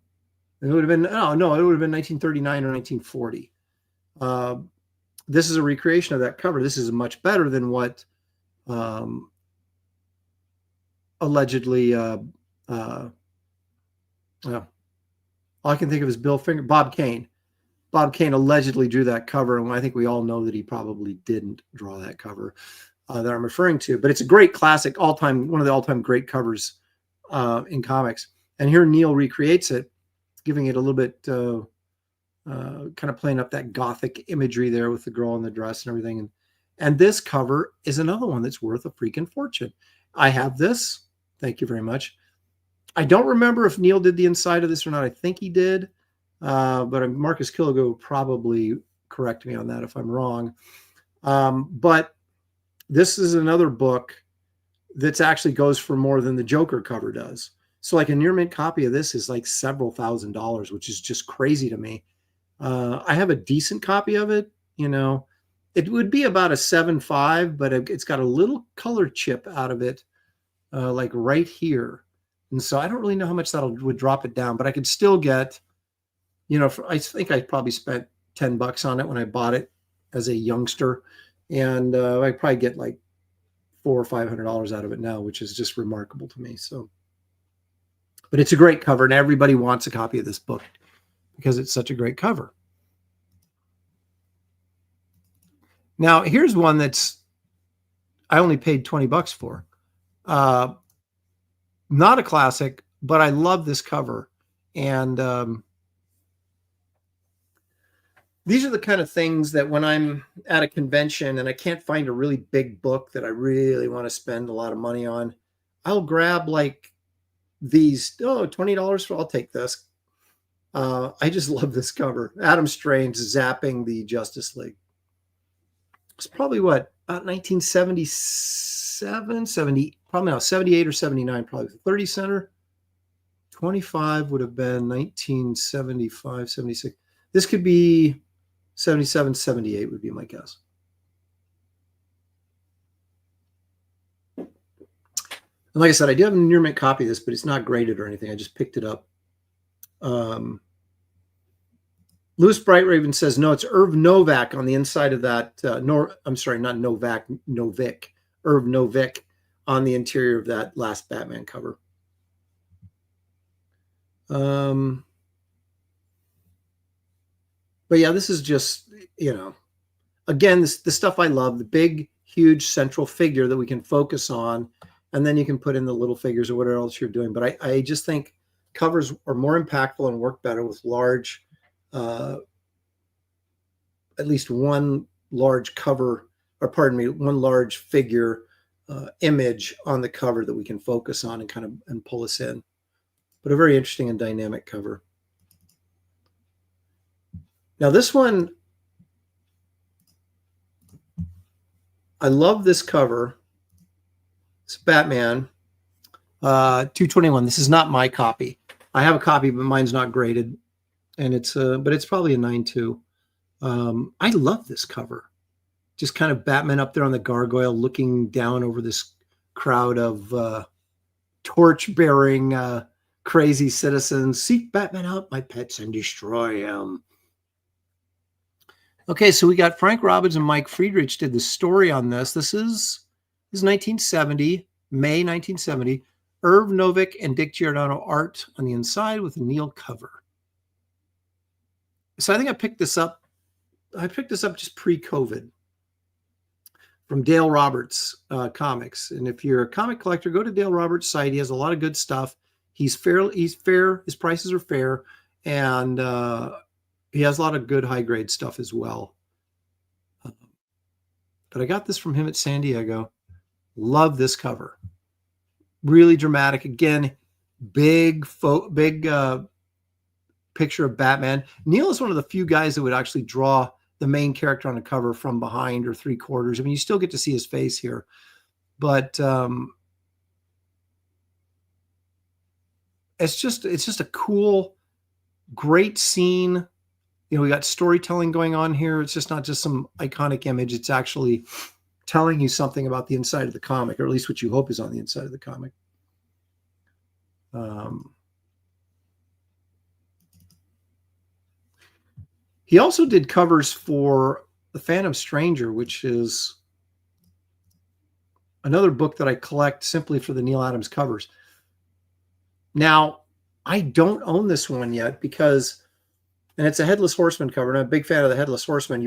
oh no, it would have been 1939 or 1940. This is a recreation of that cover. This is much better than what allegedly, all I can think of is Bob Kane. Bob Kane allegedly drew that cover, and I think we all know that he probably didn't draw that cover that I'm referring to. But it's a great classic, one of the all-time great covers in comics. And here Neal recreates it, giving it a little bit, kind of playing up that gothic imagery there with the girl in the dress and everything. And this cover is another one that's worth a freaking fortune. I have this. Thank you very much. I don't remember if Neal did the inside of this or not. I think he did. But Marcus Killigo will probably correct me on that if I'm wrong. But this is another book that actually goes for more than the Joker cover does. So like a near mint copy of this is like several $1,000s, which is just crazy to me. I have a decent copy of it. It would be about a 7.5, but it's got a little color chip out of it, like right here. And so I don't really know how much would drop it down, but I could still get, I think I probably spent $10 on it when I bought it as a youngster. And I probably get like $400 or $500 out of it now, which is just remarkable to me. So, but it's a great cover, and everybody wants a copy of this book because it's such a great cover. Now, here's one I only paid $20 for. Not a classic, but I love this cover. And these are the kind of things that when I'm at a convention and I can't find a really big book that I really want to spend a lot of money on, I'll grab like these. Oh, $20 I'll take this. I just love this cover. Adam Strange zapping the Justice League. It's probably about 1977, 70, probably not 78 or 79, probably 30 center. 25 would have been 1975, 76. This could be 77, 78 would be my guess. And like I said, I do have a near mint copy of this, but it's not graded or anything. I just picked it up. Louis Bright Raven says, no, it's Irv Novak on the inside of that. I'm sorry, not Novak, Novik. Irv Novik on the interior of that last Batman cover. But yeah, this is just, again, the stuff I love, the big, huge central figure that we can focus on, and then you can put in the little figures or whatever else you're doing. But I just think covers are more impactful and work better with large, at least one large cover, or pardon me, one large figure image on the cover that we can focus on and kind of pull us in. But a very interesting and dynamic cover. Now this one, I love this cover. It's Batman 221. This is not my copy. I have a copy, but mine's not graded, and but it's probably a 9.2. I love this cover. Just kind of Batman up there on the gargoyle, looking down over this crowd of torch-bearing crazy citizens. Seek Batman out, my pets, and destroy him. Okay, so we got Frank Robbins and Mike Friedrich did the story on this. This is 1970, May 1970. Irv Novik and Dick Giordano art on the inside with a Neal cover. So I think I picked this up. I picked this up just pre-COVID from Dale Roberts Comics. And if you're a comic collector, go to Dale Roberts' site. He has a lot of good stuff. He's fair. His prices are fair, and he has a lot of good high grade stuff as well. But I got this from him at San Diego. Love this cover. Really dramatic. Again, big picture of Batman. Neal is one of the few guys that would actually draw the main character on the cover from behind or 3/4. I mean, you still get to see his face here, but it's just a cool, great scene. You know, we got storytelling going on here. It's just not just some iconic image. It's actually telling you something about the inside of the comic, or at least what you hope is on the inside of the comic. He also did covers for The Phantom Stranger, which is another book that I collect simply for the Neal Adams covers. Now, I don't own this one yet because, and it's a Headless Horseman cover, and I'm a big fan of the Headless Horseman.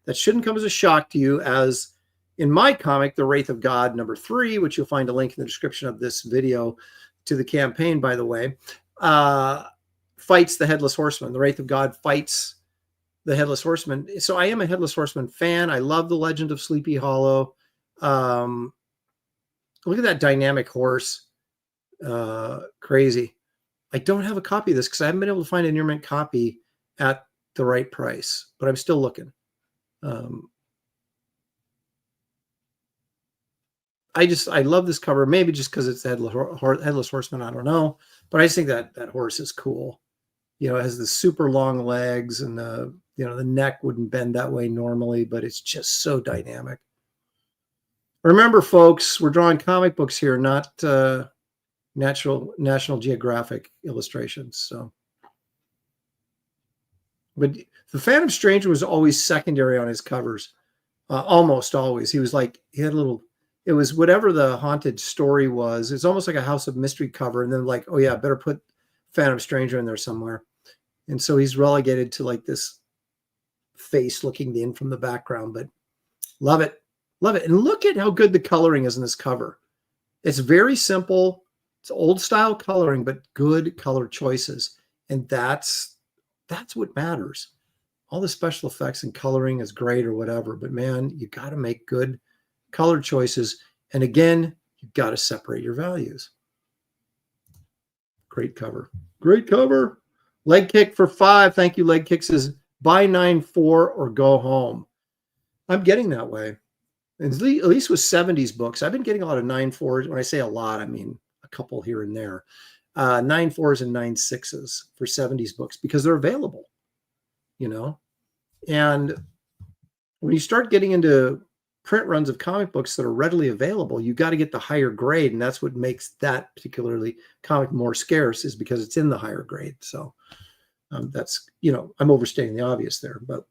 That shouldn't come as a shock to you, as in my comic, The Wraith of God #3, which you'll find a link in the description of this video to the campaign, by the way, fights the Headless Horseman. The Wraith of God fights the Headless Horseman. So I am a Headless Horseman fan. I love the Legend of Sleepy Hollow. Look at that dynamic horse. Crazy. I don't have a copy of this because I haven't been able to find a near mint copy at the right price, but I'm still looking. I love this cover, maybe just because it's the Headless Horseman. I don't know, but I just think that horse is cool. You know, it has the super long legs, and the neck wouldn't bend that way normally, but it's just so dynamic. Remember, folks, we're drawing comic books here, not National Geographic illustrations. So, but the Phantom Stranger was always secondary on his covers, almost always. He had a little. It was whatever the haunted story was. It's almost like a House of Mystery cover, and then like, oh yeah, better put Phantom Stranger in there somewhere. And so he's relegated to like this face looking in from the background, but love it. Love it. And look at how good the coloring is in this cover. It's very simple. It's old style coloring, but good color choices. And that's what matters. All the special effects and coloring is great or whatever, but man, you got to make good color choices. And again, you've got to separate your values. Great cover. Great cover. Leg Kick for 5. Thank you, Leg Kick says, buy 9.4 or go home. I'm getting that way. And at least with 70s books, I've been getting a lot of 9.4s. When I say a lot, I mean a couple here and there. 9.4s and 9.6s for 70s books because they're available, you know. And when you start getting into print runs of comic books that are readily available, you got to get the higher grade, and that's what makes that particularly comic more scarce, is because it's in the higher grade. So that's, you know, I'm overstating the obvious there, but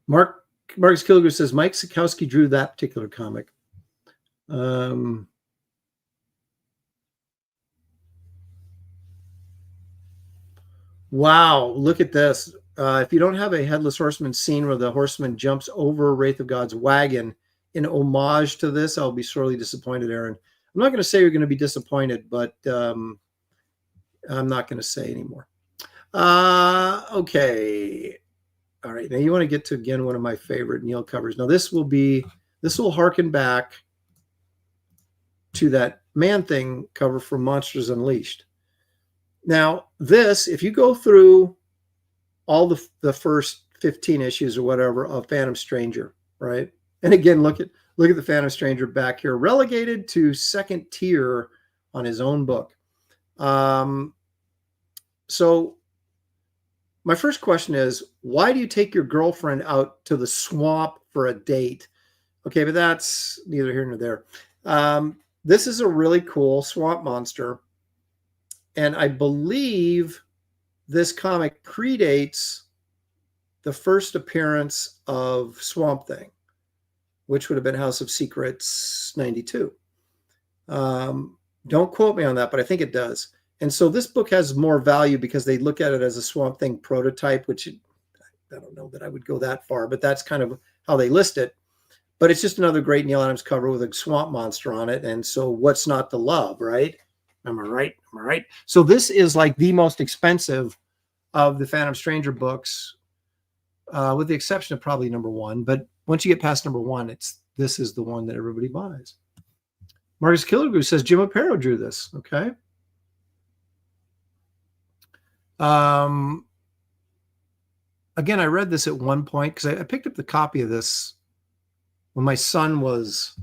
Marcus Kilgore says Mike Sikowski drew that particular comic. Wow, look at this. If you don't have a Headless Horseman scene where the horseman jumps over Wraith of God's wagon in homage to this, I'll be sorely disappointed, Aaron. I'm not going to say you're going to be disappointed, but I'm not going to say anymore. Okay. All right. Now you want to get to, again, one of my favorite Neal covers. Now this will harken back to that Man-Thing cover from Monsters Unleashed. Now this, if you go through all the first 15 issues or whatever of Phantom Stranger, right? And again, look at the Phantom Stranger back here, relegated to second tier on his own book. So my first question is, why do you take your girlfriend out to the swamp for a date? Okay, but that's neither here nor there. This is a really cool swamp monster. And I believe this comic predates the first appearance of Swamp Thing, which would have been House of Secrets 92. Don't quote me on that, but I think it does. And so this book has more value because they look at it as a Swamp Thing prototype, which I don't know that I would go that far, but that's kind of how they list it. But it's just another great Neal Adams cover with a swamp monster on it. And so what's not to love, right? Am I right? Am I right? So this is like the most expensive of the Phantom Stranger books, with the exception of probably #1. But once you get past number 1, this is the one that everybody buys. Marcus Killigrew says Jim Aparo drew this. Okay. Again, I read this at one point because I picked up the copy of this when my son was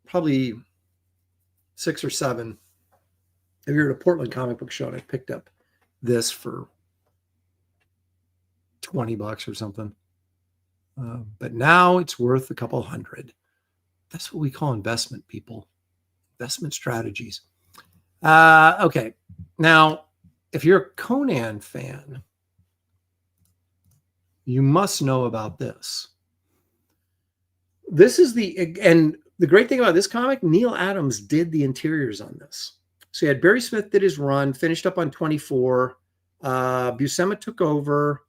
probably 6 or 7. If you're at a Portland comic book show, and I picked up this for $20 or something. But now it's worth a couple hundred. That's what we call investment, people. Investment strategies. Okay. Now, if you're a Conan fan, you must know about this. This is and the great thing about this comic, Neal Adams did the interiors on this. So you had Barry Smith did his run, finished up on 24. Buscema took over.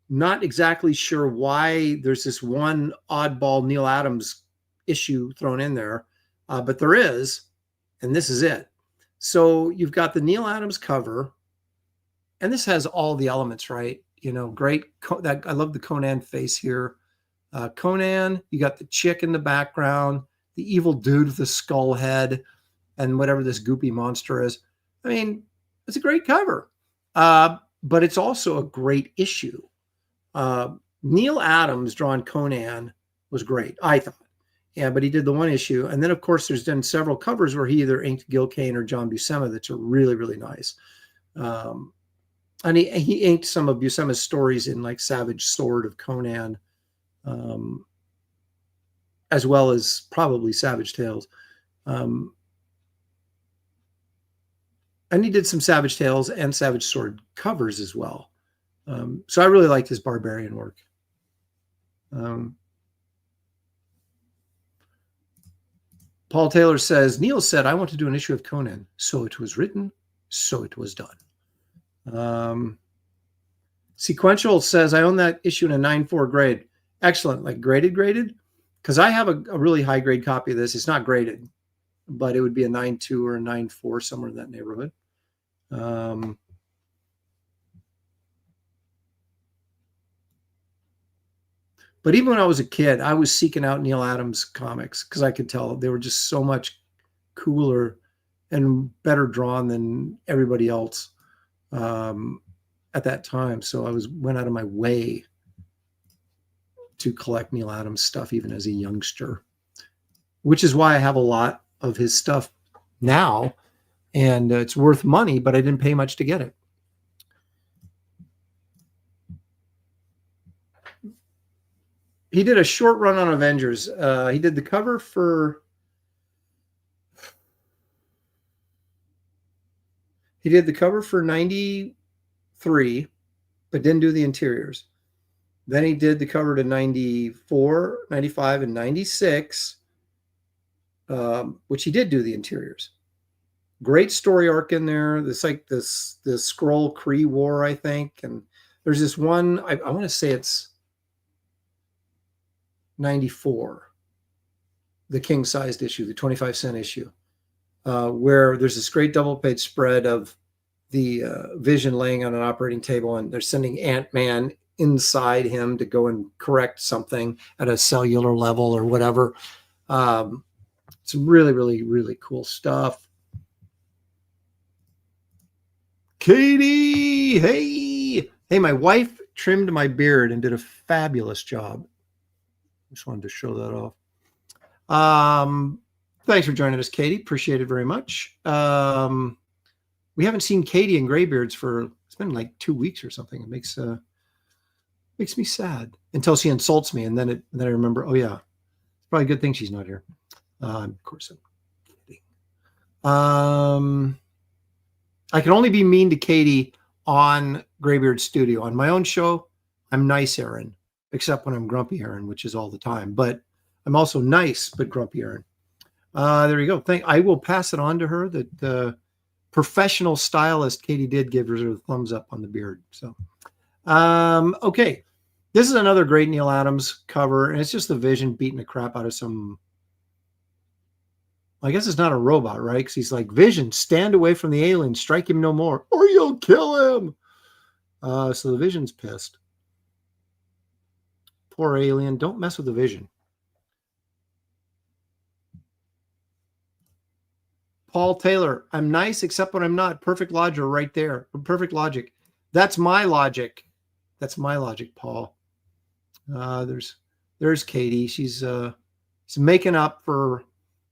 Not exactly sure why there's this one oddball Neal Adams issue thrown in there, but there is, and this is it. So you've got the Neal Adams cover, and this has all the elements, right? You know, great. I love the Conan face here. Conan, you got the chick in the background, the evil dude with the skull head, and whatever this goopy monster is. I mean, it's a great cover, but it's also a great issue. Neal Adams drawing Conan was great, I thought. Yeah, but he did the one issue. And then, of course, there's been several covers where he either inked Gil Kane or John Buscema that's are really, really nice. And he inked some of Buscema's stories in like Savage Sword of Conan, as well as probably Savage Tales. And he did some Savage Tales and Savage Sword covers as well. So I really liked his Barbarian work. Paul Taylor says, Neal said, I want to do an issue of Conan. So it was written, so it was done. Sequential says, I own that issue in a 9.4 grade. Excellent. Like graded? Because I have a really high grade copy of this. It's not graded, but it would be a 9.2 or a 9.4, somewhere in that neighborhood. But even when I was a kid, I was seeking out Neal Adams comics because I could tell they were just so much cooler and better drawn than everybody else at that time. So I went out of my way to collect Neal Adams stuff even as a youngster, which is why I have a lot of his stuff now, and it's worth money, but I didn't pay much to get it. He did a short run on Avengers. He did the cover for... He did the cover for 93, but didn't do the interiors. Then he did the cover to 94, 95, and 96, which he did do the interiors. Great story arc in there. It's like this Skrull Kree War, I think. And there's this one, I want to say it's 94, the king-sized issue, the 25-cent issue, where there's this great double-page spread of the Vision laying on an operating table, and they're sending Ant-Man inside him to go and correct something at a cellular level or whatever. It's really, really, really cool stuff. Katie, hey, my wife trimmed my beard and did a fabulous job. Just wanted to show that off. Thanks for joining us, Katie. Appreciate it very much. We haven't seen Katie and Graybeards it's been like 2 weeks or something. It makes me sad until she insults me, and then I remember, oh yeah, it's probably a good thing she's not here. Of course I'm kidding. I can only be mean to Katie on Graybeard Studio. On my own show, I'm nice, Aaron, except when I'm grumpy Aaron, which is all the time. But I'm also nice, but grumpy Aaron. There you go. I will pass it on to her that the professional stylist Katie did give her a thumbs up on the beard. So, okay. This is another great Neal Adams cover, and it's just the Vision beating the crap out of some... I guess it's not a robot, right? Because he's like, Vision, stand away from the alien, strike him no more, or you'll kill him. So the Vision's pissed. Poor alien. Don't mess with the vision. Paul Taylor, I'm nice except when I'm not. Perfect logic right there. Perfect logic. That's my logic. That's my logic, Paul. There's Katie. She's making up for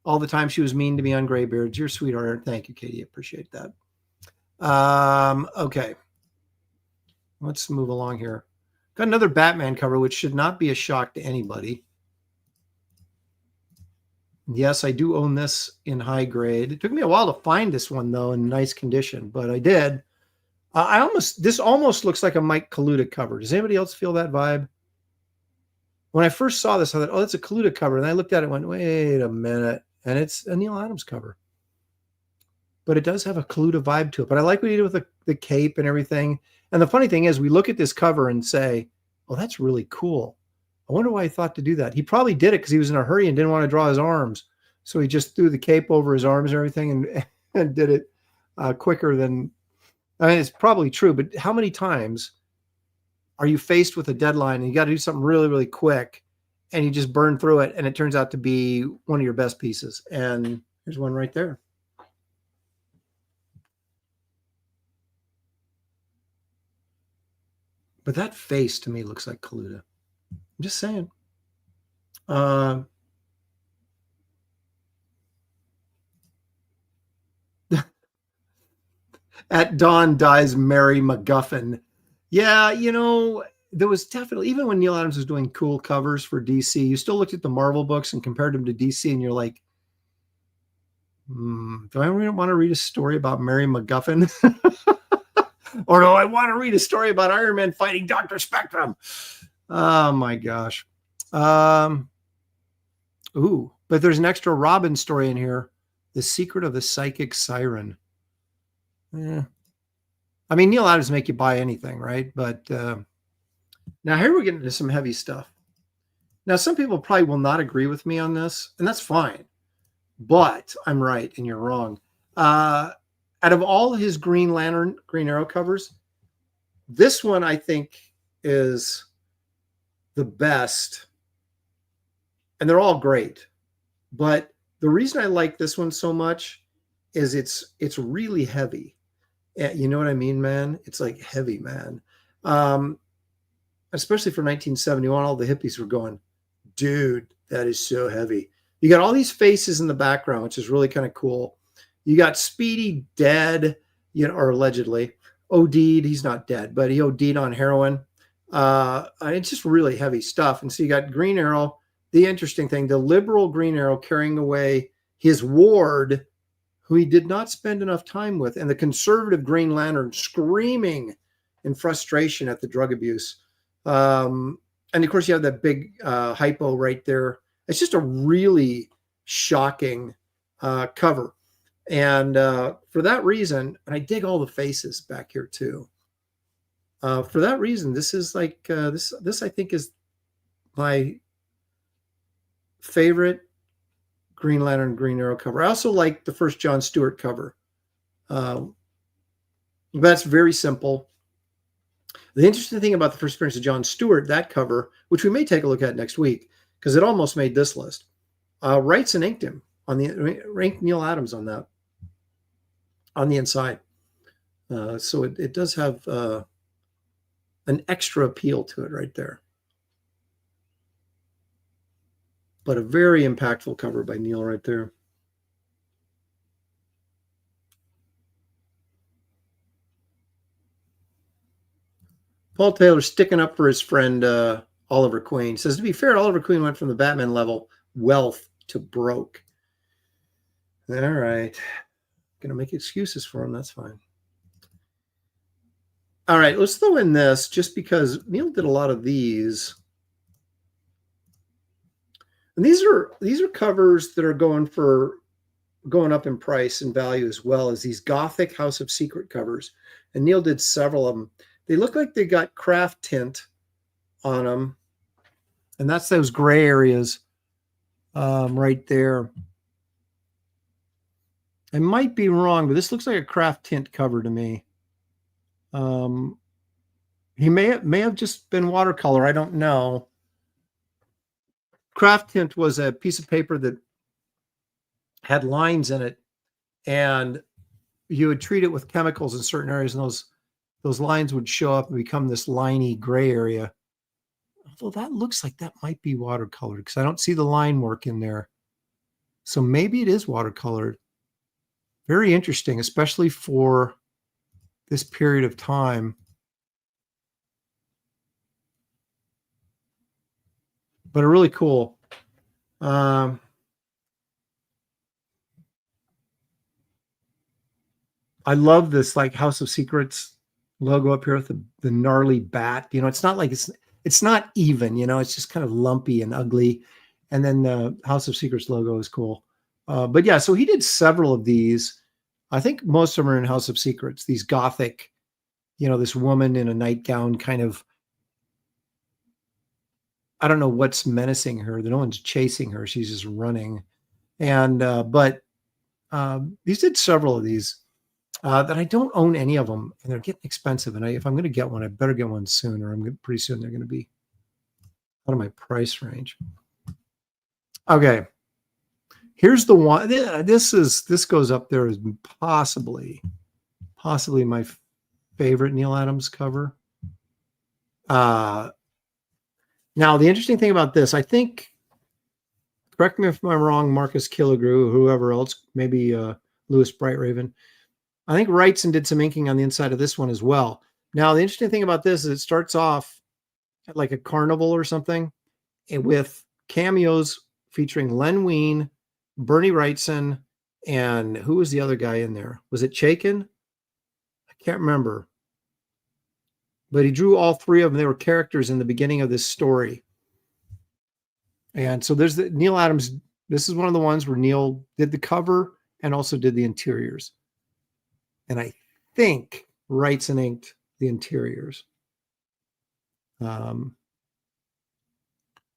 all the time she was mean to me on Graybeards. You're a sweetheart. Thank you, Katie. I appreciate that. Okay. Let's move along here. Got another Batman cover, which should not be a shock to anybody. Yes, I do own this in high grade. It took me a while to find this one, though, in nice condition, but I did. This almost looks like a Mike Kaluta cover. Does anybody else feel that vibe? When I first saw this, I thought, oh, that's a Kaluta cover. And I looked at it and went, wait a minute. And it's a Neal Adams cover. But it does have a Kaluta vibe to it. But I like what he did with the cape and everything. And the funny thing is, we look at this cover and say, oh, that's really cool. I wonder why he thought to do that. He probably did it because he was in a hurry and didn't want to draw his arms. So he just threw the cape over his arms and everything and did it quicker than, I mean, it's probably true, but how many times are you faced with a deadline and you got to do something really, really quick and you just burn through it and it turns out to be one of your best pieces? And here's one right there. But that face to me looks like Kaluta. I'm just saying. At dawn dies Mary MacGuffin. Yeah, you know, there was definitely, even when Neal Adams was doing cool covers for DC, you still looked at the Marvel books and compared them to DC and you're like, do I really want to read a story about Mary MacGuffin? Or do I want to read a story about Iron Man fighting Dr. Spectrum? Oh my gosh. Ooh, but there's an extra Robin story in here. The Secret of the Psychic Siren. Yeah. I mean, Neal Adams make you buy anything, right? But now here we're getting into some heavy stuff. Now, some people probably will not agree with me on this, and that's fine. But I'm right and you're wrong. Out of all his Green Lantern, Green Arrow covers, this one I think is the best. And they're all great. But the reason I like this one so much is it's really heavy. You know what I mean, man? It's like heavy, man. Especially for 1971, all the hippies were going, dude, that is so heavy. You got all these faces in the background, which is really kind of cool. You got Speedy dead, you know, or allegedly OD'd. He's not dead, but he OD'd on heroin. It's just really heavy stuff. And so you got Green Arrow. The interesting thing, the liberal Green Arrow carrying away his ward, who he did not spend enough time with, and the conservative Green Lantern screaming in frustration at the drug abuse. And of course, you have that big hypo right there. It's just a really shocking cover. And for that reason, and I dig all the faces back here too. For that reason, this is like, this I think is my favorite Green Lantern, Green Arrow cover. I also like the first John Stewart cover. That's very simple. The interesting thing about the first appearance of John Stewart, that cover, which we may take a look at next week, because it almost made this list, writes and inked him on the inked Neal Adams on that, on the inside. So it does have an extra appeal to it right there. But a very impactful cover by Neal right there. Paul Taylor sticking up for his friend Oliver Queen. Says, to be fair, Oliver Queen went from the Batman level wealth to broke. All right. Gonna make excuses for him. That's fine. All right, let's throw in this just because Neal did a lot of these. And these are covers that are going up in price and value, as well as these Gothic House of Secret covers. And Neal did several of them. They look like they got craft tint on them. And that's those gray areas right there. I might be wrong, but this looks like a craft tint cover to me. He may have just been watercolor. I don't know. craft tint was a piece of paper that had lines in it, and you would treat it with chemicals in certain areas, and those lines would show up and become this liney gray area. Although that looks like that might be watercolored because I don't see the line work in there. So maybe it is watercolored. Very interesting, especially for this period of time. But really cool. I love this like House of Secrets logo up here with the gnarly bat. You know, it's not like it's not even, you know, it's just kind of lumpy and ugly. And then the House of Secrets logo is cool. But yeah, so he did several of these. I think most of them are in House of Secrets, these gothic, you know, this woman in a nightgown kind of, I don't know what's menacing her. No one's chasing her. She's just running. And, but these did several of these that I don't own any of them, and they're getting expensive. And if I'm going to get one, I better get one soon, or pretty soon they're going to be out of my price range. Okay. Here's the one. This goes up there as possibly my favorite Neal Adams cover. Now, the interesting thing about this, I think, correct me if I'm wrong, Marcus Killigrew, whoever else, maybe Louis Brightraven, I think Wrightson did some inking on the inside of this one as well. Now, the interesting thing about this is it starts off at like a carnival or something with cameos featuring Len Wein, Bernie Wrightson, and who was the other guy in there? Was it Chaikin? I can't remember. But he drew all three of them. They were characters in the beginning of this story. And so there's the Neal Adams. This is one of the ones where Neal did the cover and also did the interiors. And I think Wrightson inked the interiors.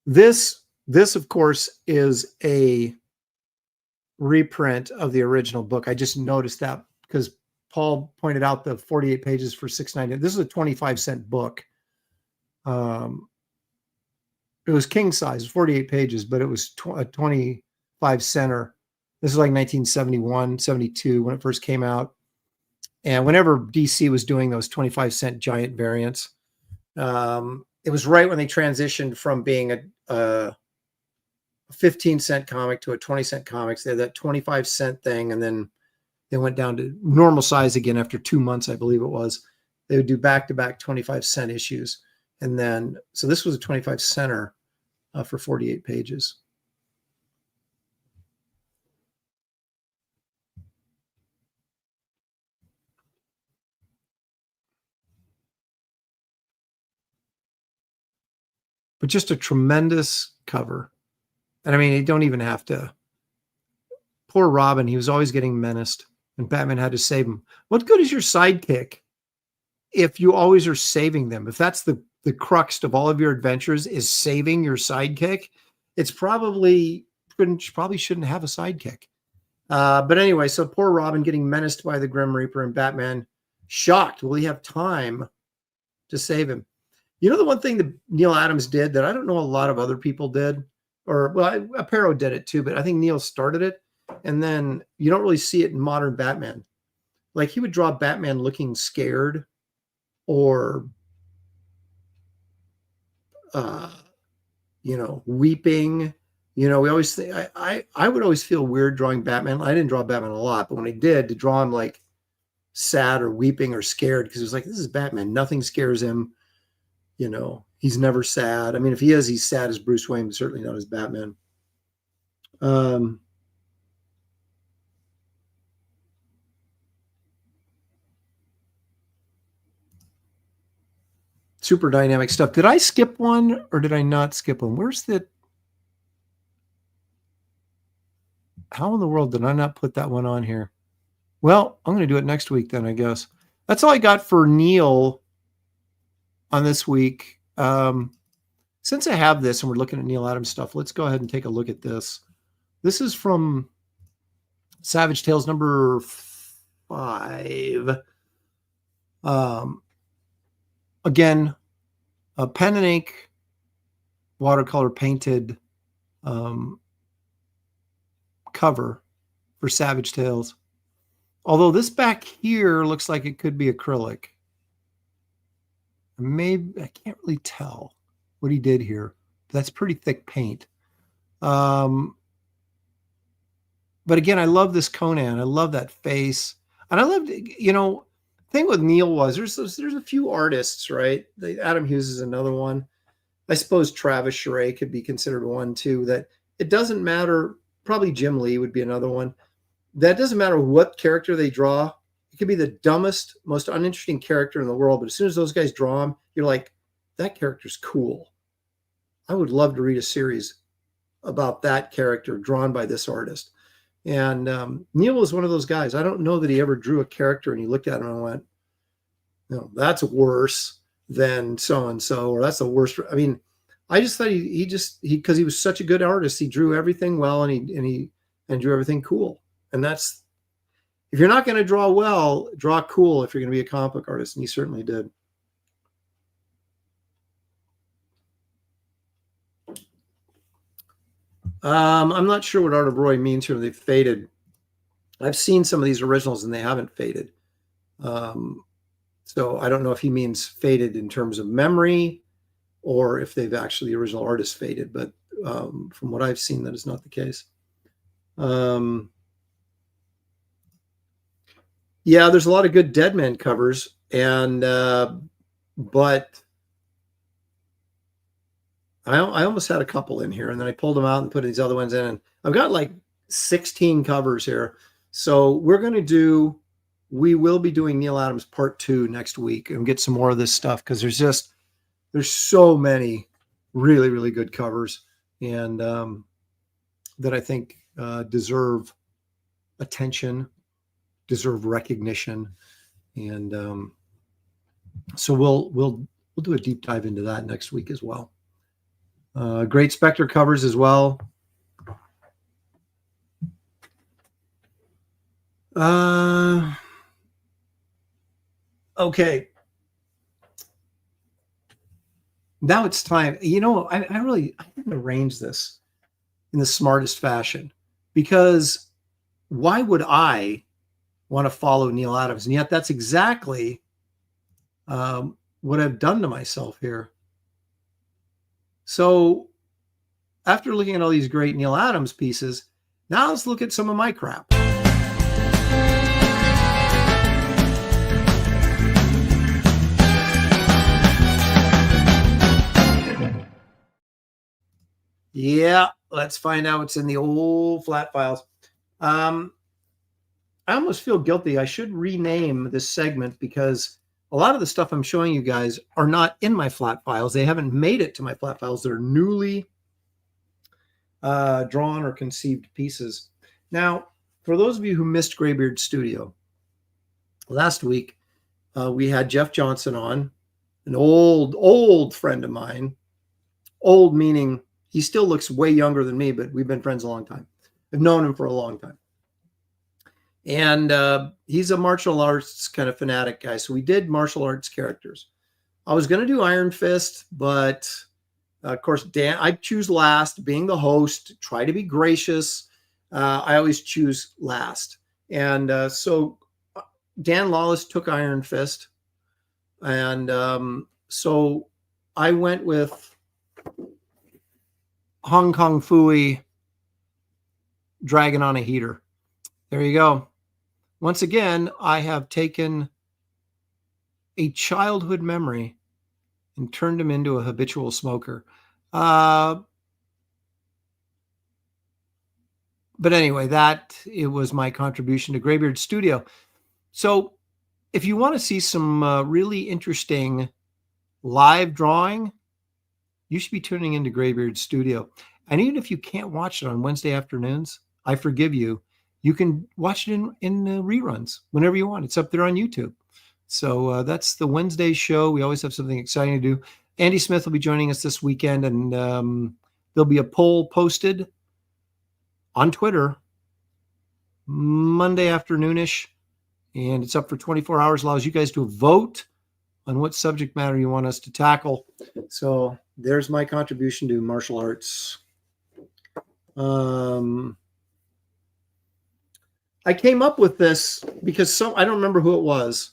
This, of course, is a reprint of the original book. I just noticed that because Paul pointed out the 48 pages for $6.99. This is a 25-cent book. It was king size, 48 pages, but it was a 25-center. This is like 1971, 72 when it first came out. And whenever DC was doing those 25-cent giant variants, it was right when they transitioned from being a 15-cent comic to a 20-cent comic. So they had that 25-cent thing, and then they went down to normal size again after 2 months, I believe it was. They would do back-to-back 25-cent issues. And then, so this was a 25-center for 48 pages. But just a tremendous cover. And I mean, you don't even have to. Poor Robin, he was always getting menaced, and Batman had to save him. What good is your sidekick if you always are saving them? If that's the crux of all of your adventures is saving your sidekick, it's probably shouldn't have a sidekick. But anyway, so poor Robin getting menaced by the Grim Reaper, and Batman shocked. Will he have time to save him? You know, the one thing that Neal Adams did that I don't know a lot of other people did, or well, Aparo did it too, but I think Neal started it. And then you don't really see it in modern Batman. Like he would draw Batman looking scared or, weeping. You know, we always think, I would always feel weird drawing Batman. I didn't draw Batman a lot, but when I did, to draw him like sad or weeping or scared, because it was like, this is Batman. Nothing scares him. You know, he's never sad. I mean, if he is, he's sad as Bruce Wayne, but certainly not as Batman. Super dynamic stuff. Did I skip one or did I not skip one? Where's the... How in the world did I not put that one on here? Well, I'm going to do it next week then, I guess. That's all I got for Neal on this week. Since I have this and we're looking at Neal Adams stuff, let's go ahead and take a look at this. This is from Savage Tales number 5. Again, a pen and ink watercolor painted cover for Savage Tales. Although this back here looks like it could be acrylic. Maybe, I can't really tell what he did here. That's pretty thick paint. But again, I love this Conan. I love that face. And I love, the thing with Neal was there's a few artists, right? Adam Hughes is another one. I suppose Travis Charest could be considered one too, that it doesn't matter. Probably Jim Lee would be another one. That doesn't matter what character they draw. It could be the dumbest, most uninteresting character in the world. But as soon as those guys draw them, you're like, that character's cool. I would love to read a series about that character drawn by this artist. And Neal was one of those guys. I don't know that he ever drew a character and he looked at him and went, no, that's worse than so-and-so, or that's the worst. I mean, I just thought he because he was such a good artist, he drew everything well and he drew everything cool. And that's, if you're not going to draw well, draw cool if you're going to be a comic book artist. And he certainly did. I'm not sure what Art of Roy means here. They've faded. I've seen some of these originals and they haven't faded. So I don't know if he means faded in terms of memory or if they've actually, the original artist faded. But from what I've seen, that is not the case. Yeah, there's a lot of good Dead Man covers, and but I almost had a couple in here, and then I pulled them out and put these other ones in, and I've got like 16 covers here. So we will be doing Neal Adams Part 2 next week and get some more of this stuff, because there's so many really, really good covers, and that I think deserve attention, deserve recognition. And so we'll do a deep dive into that next week as well. Great Spectre covers as well. Okay. Now it's time. I didn't arrange this in the smartest fashion, because why would I want to follow Neal Adams? And yet that's exactly what I've done to myself here. So after looking at all these great Neal Adams pieces, now let's look at some of my crap. Yeah, let's find out what's in the old flat files. I almost feel guilty. I should rename this segment, because a lot of the stuff I'm showing you guys are not in my flat files. They haven't made it to my flat files. They're newly drawn or conceived pieces. Now, for those of you who missed Graybeard Studio, last week we had Jeff Johnson on, an old friend of mine. Old meaning he still looks way younger than me, but we've been friends a long time. I've known him for a long time. And he's a martial arts kind of fanatic guy. So we did martial arts characters. I was going to do Iron Fist, but of course, Dan, I choose last, being the host, try to be gracious. I always choose last. And so Dan Lawless took Iron Fist. And so I went with Hong Kong Phooey, Dragon on a Heater. There you go. Once again, I have taken a childhood memory and turned him into a habitual smoker. But anyway, it was my contribution to Graybeard Studio. So if you want to see some really interesting live drawing, you should be tuning into Graybeard Studio. And even if you can't watch it on Wednesday afternoons, I forgive you. You can watch it in reruns whenever you want. It's up there on YouTube. So that's the Wednesday show. We always have something exciting to do. Andy Smith will be joining us this weekend, and there'll be a poll posted on Twitter Monday afternoonish, and it's up for 24 hours. Allows you guys to vote on what subject matter you want us to tackle. So there's my contribution to martial arts. I came up with this because I don't remember who it was,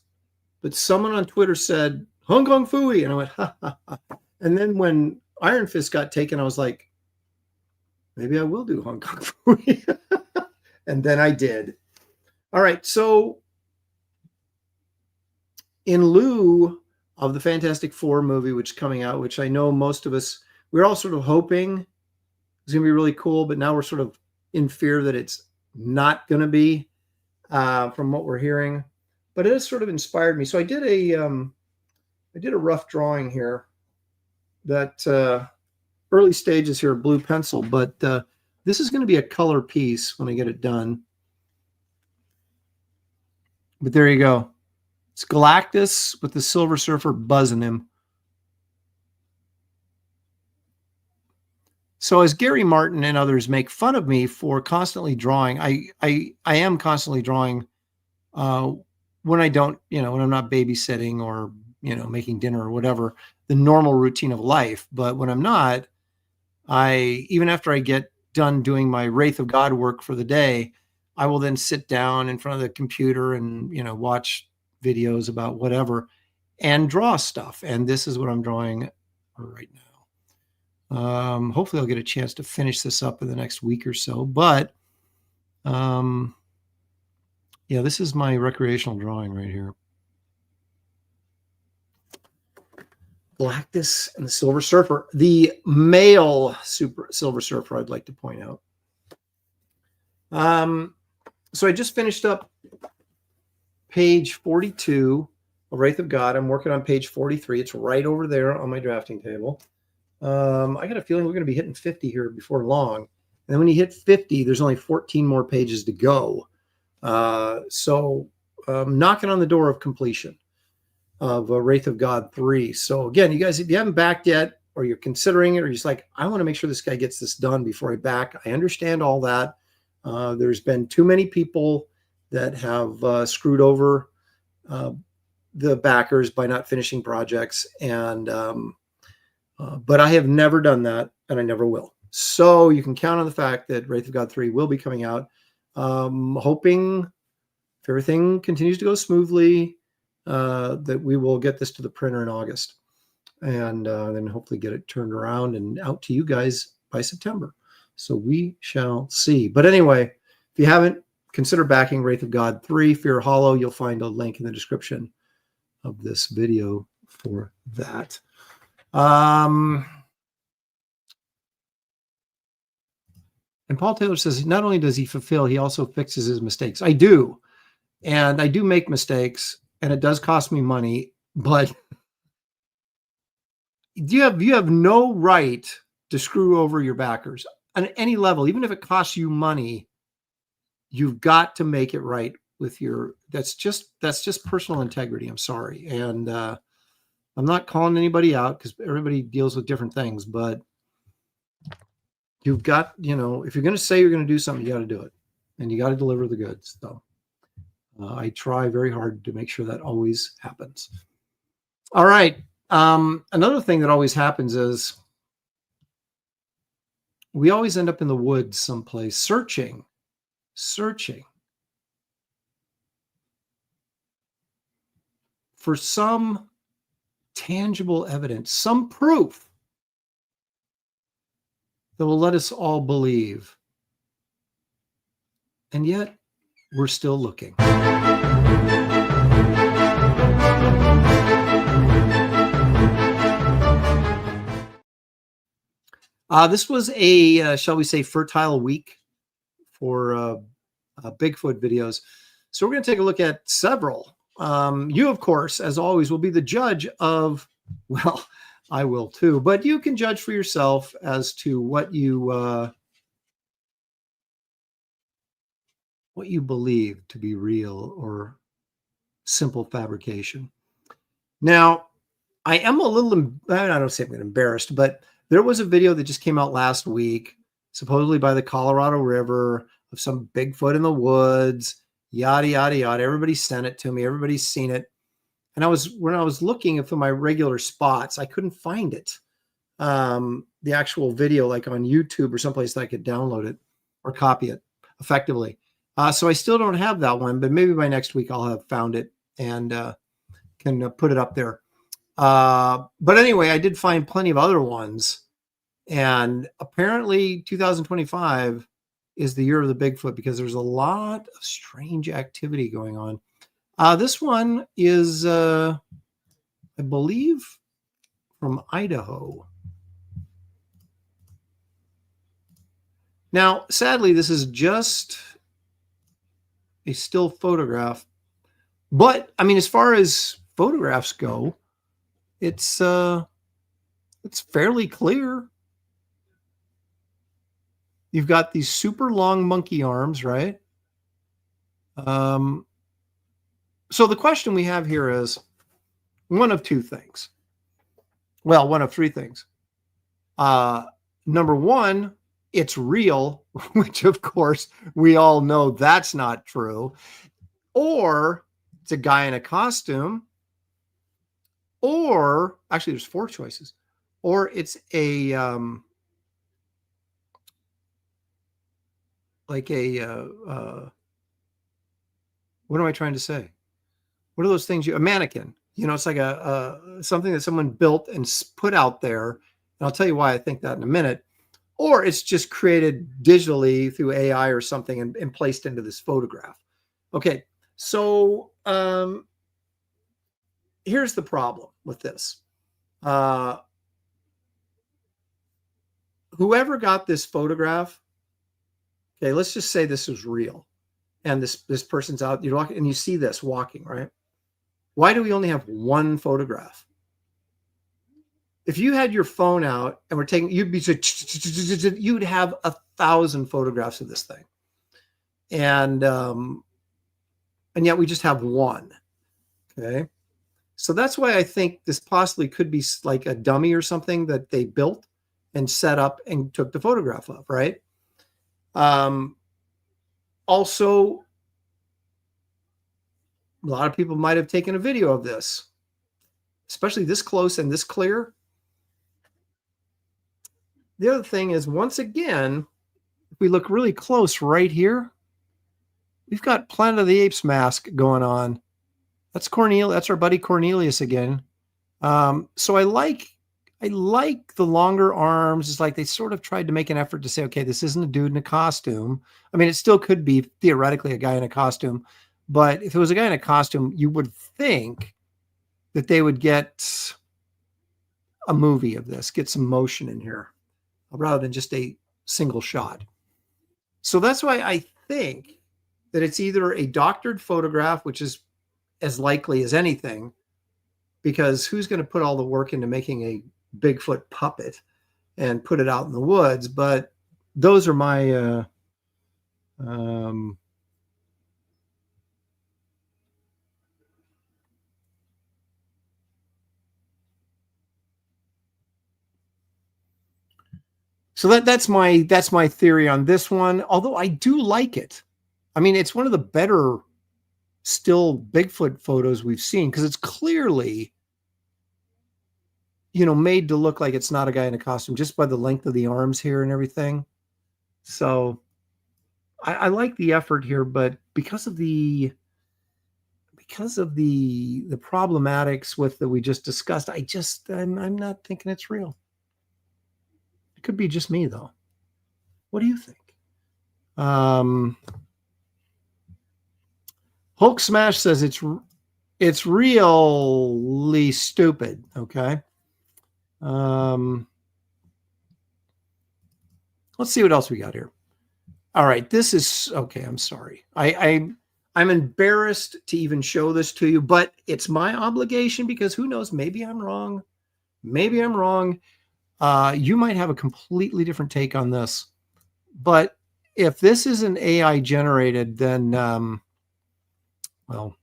but someone on Twitter said Hong Kong Phooey, and I went ha ha ha. And then when Iron Fist got taken, I was like, maybe I will do Hong Kong Phooey. And then I did. All right, so in lieu of the Fantastic Four movie, which is coming out, which I know most of us, we're all sort of hoping it's going to be really cool, but now we're sort of in fear that it's not going to be, from what we're hearing. But it has sort of inspired me. So I did a rough drawing here that early stages here, blue pencil, but this is going to be a color piece when I get it done. But there you go. It's Galactus with the Silver Surfer buzzing him. So as Gary Martin and others make fun of me for constantly drawing, I am constantly drawing when I don't, when I'm not babysitting or, making dinner or whatever, the normal routine of life. But when I'm not, even after I get done doing my Wraith of God work for the day, I will then sit down in front of the computer and, watch videos about whatever and draw stuff. And this is what I'm drawing right now. Hopefully I'll get a chance to finish this up in the next week or so, but yeah, this is my recreational drawing right here. Galactus and the Silver Surfer, the male Silver Surfer, I'd like to point out. So I just finished up page 42 of Wraith of God. I'm working on page 43. It's right over there on my drafting table. I got a feeling we're going to be hitting 50 here before long. And then when you hit 50, there's only 14 more pages to go. So knocking on the door of completion of Wraith of God 3. So again, you guys, if you haven't backed yet, or you're considering it, or you're just like, I want to make sure this guy gets this done before I back, I understand all that. There's been too many people that have screwed over the backers by not finishing projects. And but I have never done that, and I never will. So you can count on the fact that Wraith of God 3 will be coming out. Hoping, if everything continues to go smoothly, that we will get this to the printer in August. And then hopefully get it turned around and out to you guys by September. So we shall see. But anyway, if you haven't, consider backing Wraith of God 3, Fear Hollow. You'll find a link in the description of this video for that. And Paul Taylor says, not only does he fulfill, he also fixes his mistakes. I do. And I do make mistakes, and it does cost me money, but you have no right to screw over your backers on any level. Even if it costs you money, you've got to make it right with that's just personal integrity. I'm sorry. And I'm not calling anybody out because everybody deals with different things, but you've got, if you're going to say you're going to do something, you got to do it, and you got to deliver the goods. So I try very hard to make sure that always happens. All right. Another thing that always happens is we always end up in the woods someplace searching for some tangible evidence, some proof that will let us all believe. And yet we're still looking. This was a, shall we say, fertile week for Bigfoot videos. So we're going to take a look at several. You, of course, as always, will be the judge of, well, I will too, but you can judge for yourself as to what you believe to be real or simple fabrication. Now, I am a little, I don't say I'm embarrassed, but there was a video that just came out last week, supposedly by the Colorado River, of some Bigfoot in the woods, yada, yada, yada. Everybody sent it to me. Everybody's seen it. And when I was looking for my regular spots, I couldn't find it. the actual video, like on YouTube or someplace that I could download it or copy it effectively. So I still don't have that one, but maybe by next week I'll have found it and can put it up there. But anyway, I did find plenty of other ones. And apparently 2025 is the year of the Bigfoot because there's a lot of strange activity going on. This one is, I believe, from Idaho. Now, sadly, this is just a still photograph. But, I mean, as far as photographs go, it's fairly clear. You've got these super long monkey arms, right? So the question we have here is one of two things. Well, one of three things. Number one, it's real, which of course we all know that's not true. Or it's a guy in a costume. Or actually there's four choices. Or it's a what am I trying to say? What are those things? A mannequin. You know, it's like something that someone built and put out there. And I'll tell you why I think that in a minute. Or it's just created digitally through AI or something and placed into this photograph. Okay, so here's the problem with this. Whoever got this photograph, okay, let's just say this is real. And this person's out, you're walking, and you see this walking, right? Why do we only have one photograph? If you had your phone out and we're taking, you'd have 1,000 photographs of this thing. And yet we just have one. Okay. So that's why I think this possibly could be like a dummy or something that they built and set up and took the photograph of, right? Also, a lot of people might have taken a video of this, especially this close and this clear. The other thing is, once again, if we look really close right here, we've got Planet of the Apes mask going on. That's Cornelius. That's our buddy Cornelius again. So I like the longer arms. It's like they sort of tried to make an effort to say, okay, this isn't a dude in a costume. I mean, it still could be theoretically a guy in a costume, but if it was a guy in a costume, you would think that they would get a movie of this, get some motion in here, rather than just a single shot. So that's why I think that it's either a doctored photograph, which is as likely as anything, because who's going to put all the work into making a Bigfoot puppet and put it out in the woods? But those are my so that's my theory on this one, although I do like it. I mean, it's one of the better still Bigfoot photos we've seen because it's clearly, you know, made to look like it's not a guy in a costume just by the length of the arms here and everything. So I like the effort here, but because of the problematics with that we just discussed, I'm not thinking it's real. It could be just me though. What do you think? Hulk Smash says it's really stupid. Okay. Let's see what else we got here. All right. This is okay. I'm sorry. I'm embarrassed to even show this to you, but it's my obligation because who knows? Maybe I'm wrong. Maybe I'm wrong. You might have a completely different take on this, but if this is an AI generated, then, well,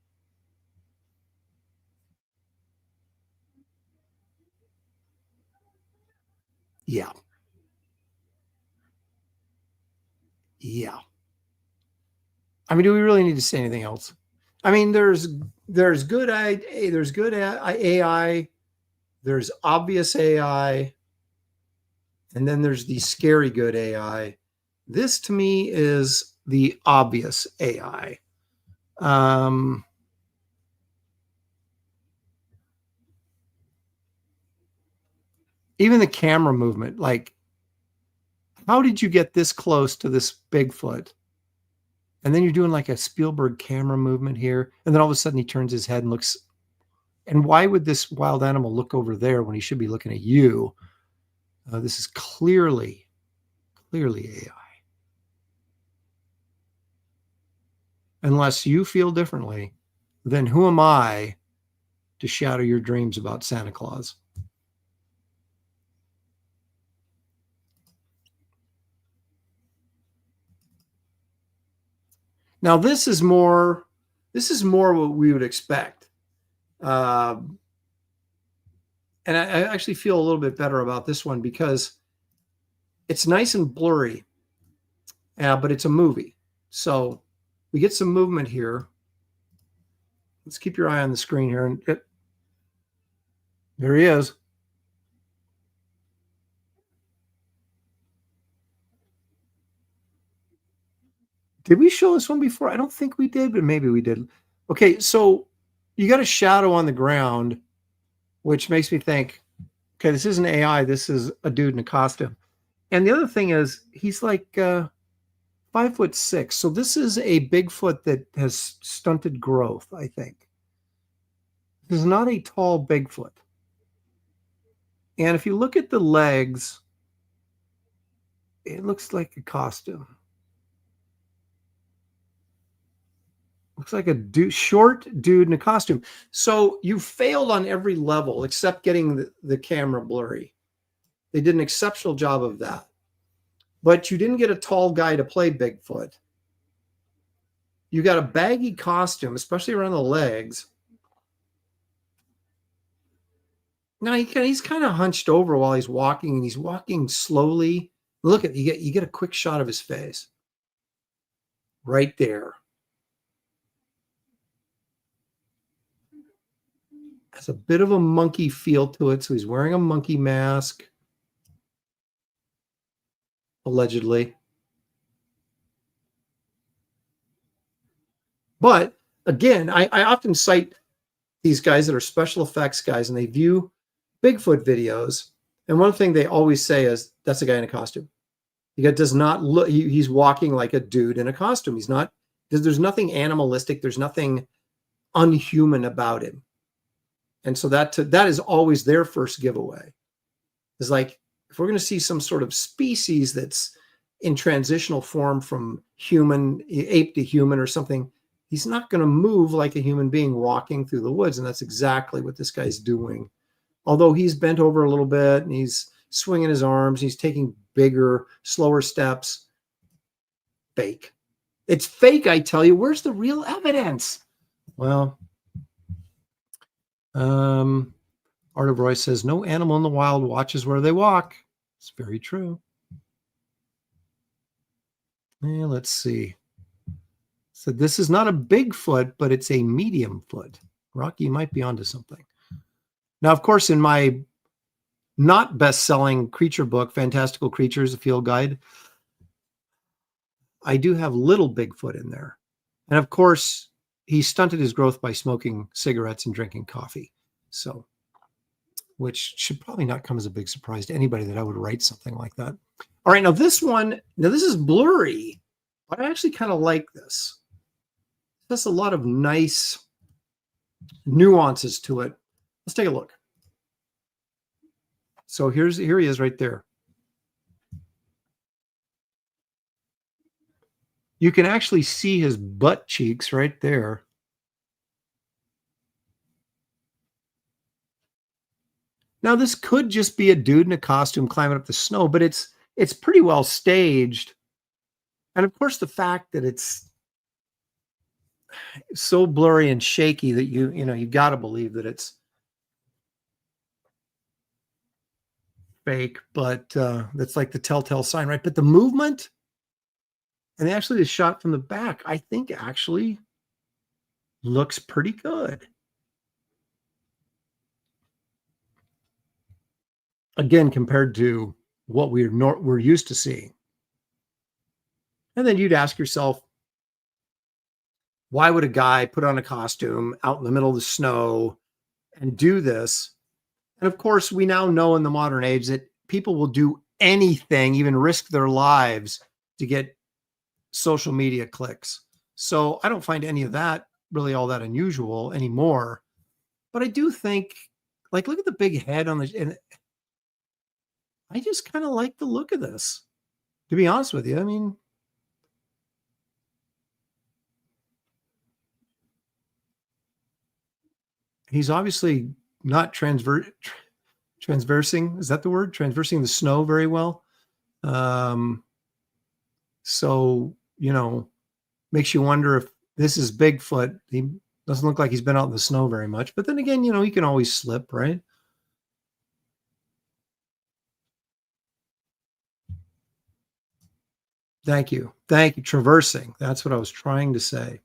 yeah. Yeah. I mean, do we really need to say anything else? I mean, there's good AI, there's obvious AI, And then there's the scary good AI. This to me is the obvious AI. Even the camera movement, like, how did you get this close to this Bigfoot? And then you're doing like a Spielberg camera movement here. And then all of a sudden he turns his head and looks. And why would this wild animal look over there when he should be looking at you? This is clearly AI. Unless you feel differently, then who am I to shatter your dreams about Santa Claus? Now this is more what we would expect. And I actually feel a little bit better about this one because it's nice and blurry, but it's a movie. So we get some movement here. Let's keep your eye on the screen here. And there he is. Did we show this one before? I don't think we did, but maybe we did. Okay, so you got a shadow on the ground, which makes me think, okay, this isn't AI. This is a dude in a costume. And the other thing is, he's like 5'6". So this is a Bigfoot that has stunted growth, I think. This is not a tall Bigfoot. And if you look at the legs, it looks like a costume. Looks like a short dude in a costume. So you failed on every level except getting the camera blurry. They did an exceptional job of that. But you didn't get a tall guy to play Bigfoot. You got a baggy costume, especially around the legs. Now he's kind of hunched over while he's walking, and he's walking slowly. Look at you get a quick shot of his face right there. Has a bit of a monkey feel to it, so he's wearing a monkey mask, allegedly. But again, I often cite these guys that are special effects guys, and they view Bigfoot videos, and one thing they always say is, that's a guy in a costume. He does not look, he's walking like a dude in a costume. He's not, there's nothing animalistic, there's nothing unhuman about him. And so that is always their first giveaway. It's like, if we're going to see some sort of species that's in transitional form from human, ape to human or something, he's not going to move like a human being walking through the woods. And that's exactly what this guy's doing. Although he's bent over a little bit and he's swinging his arms, he's taking bigger, slower steps. Fake. It's fake, I tell you. Where's the real evidence? Well, Art of Roy says, no animal in the wild watches where they walk. It's very true. Yeah, let's see. So this is not a Bigfoot, but it's a medium foot. Rocky, you might be onto something. Now, of course, in my not best-selling creature book, Fantastical Creatures, a Field Guide, I do have little Bigfoot in there. And of course, he stunted his growth by smoking cigarettes and drinking coffee. So, which should probably not come as a big surprise to anybody that I would write something like that. All right, now this is blurry, but I actually kind of like this. There's a lot of nice nuances to it. Let's take a look. So here he is right there. You can actually see his butt cheeks right there. Now, this could just be a dude in a costume climbing up the snow, but it's pretty well staged. And of course, the fact that it's so blurry and shaky that you got to believe that it's fake, but that's like the telltale sign, right? But the movement, and actually the shot from the back, I think actually looks pretty good. Again, compared to what we're used to seeing. And then you'd ask yourself, why would a guy put on a costume out in the middle of the snow and do this? And of course, we now know in the modern age that people will do anything, even risk their lives to get social media clicks. So I don't find any of that really all that unusual anymore. But I do think, like, look at the big head on the, and I just kind of like the look of this, to be honest with you. I mean, he's obviously not transversing. Is that the word? Transversing the snow very well. So, you know, makes you wonder if this is Bigfoot. He doesn't look like he's been out in the snow very much, but then again, you know, he can always slip, right? Thank you. Thank you. Traversing. That's what I was trying to say.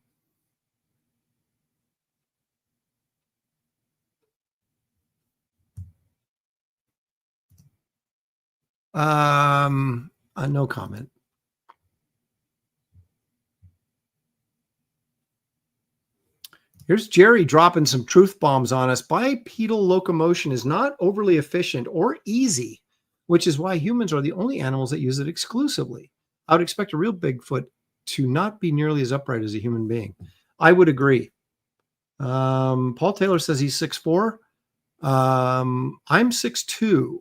No comment. Here's Jerry dropping some truth bombs on us. Bipedal locomotion is not overly efficient or easy, which is why humans are the only animals that use it exclusively. I would expect a real Bigfoot to not be nearly as upright as a human being. I would agree. Paul Taylor says he's 6'4". I'm 6'2".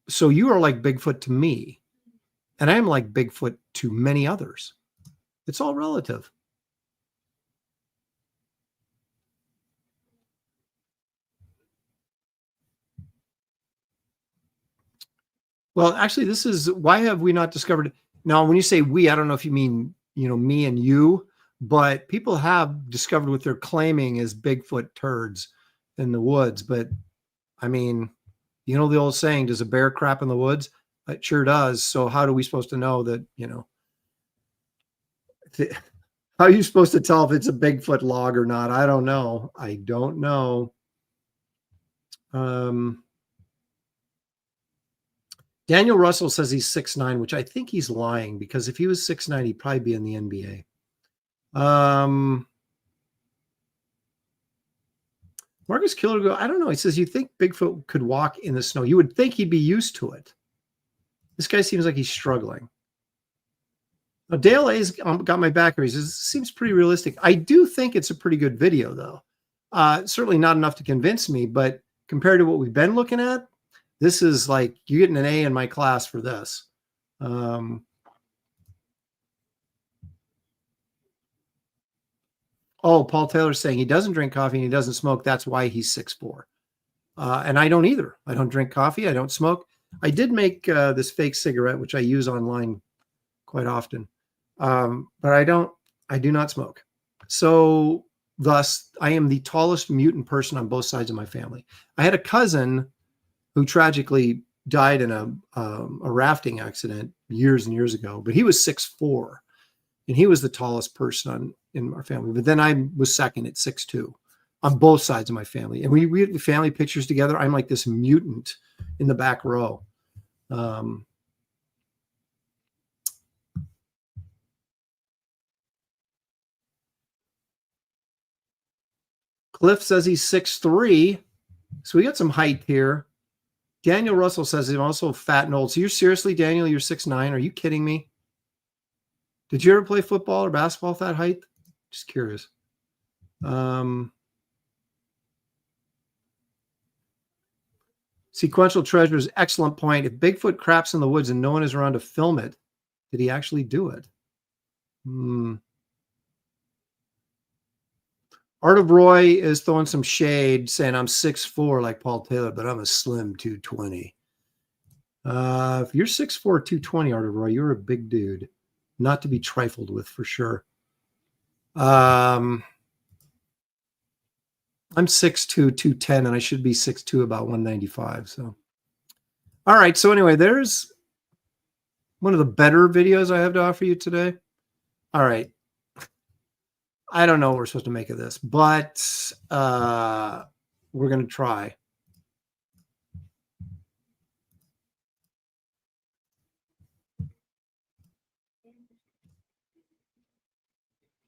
So you are like Bigfoot to me, and I am like Bigfoot to many others. It's all relative. Well, actually, this is why have we not discovered? Now, when you say we, I don't know if you mean, you know, me and you, but people have discovered what they're claiming as Bigfoot turds in the woods. But I mean, you know, the old saying, does a bear crap in the woods? It sure does. So how are we supposed to know that, you know, how are you supposed to tell if it's a Bigfoot log or not? I don't know. I don't know. Daniel Russell says he's 6'9", which I think he's lying, because if he was 6'9", he'd probably be in the NBA. Marcus Killer, I don't know. He says, you think Bigfoot could walk in the snow? You would think he'd be used to it. This guy seems like he's struggling. Now, Dale A's got my back here. He says, seems pretty realistic. I do think it's a pretty good video, though. Certainly not enough to convince me, but compared to what we've been looking at, this is like, you're getting an A in my class for this. Oh, Paul Taylor's saying he doesn't drink coffee and he doesn't smoke. That's why he's 6'4". And I don't either. I don't drink coffee. I don't smoke. I did make this fake cigarette, which I use online quite often. But I do not smoke. So thus, I am the tallest mutant person on both sides of my family. I had a cousin who tragically died in a rafting accident years and years ago, but he was 6'4", and he was the tallest person in our family. But then I was second at 6'2" on both sides of my family. And we had family pictures together. I'm like this mutant in the back row. Cliff says he's 6'3", so we got some height here. Daniel Russell says he's also fat and old. So you're seriously, Daniel, you're 6'9". Are you kidding me? Did you ever play football or basketball at that height? Just curious. Sequential Treasures, excellent point. If Bigfoot craps in the woods and no one is around to film it, did he actually do it? Art of Roy is throwing some shade, saying I'm 6'4" like Paul Taylor, but I'm a slim 220. If you're 6'4", 220, Art of Roy, you're a big dude. Not to be trifled with, for sure. I'm 6'2", 210, and I should be 6'2", about 195. So, all right. So anyway, there's one of the better videos I have to offer you today. All right. I don't know what we're supposed to make of this, but we're going to try.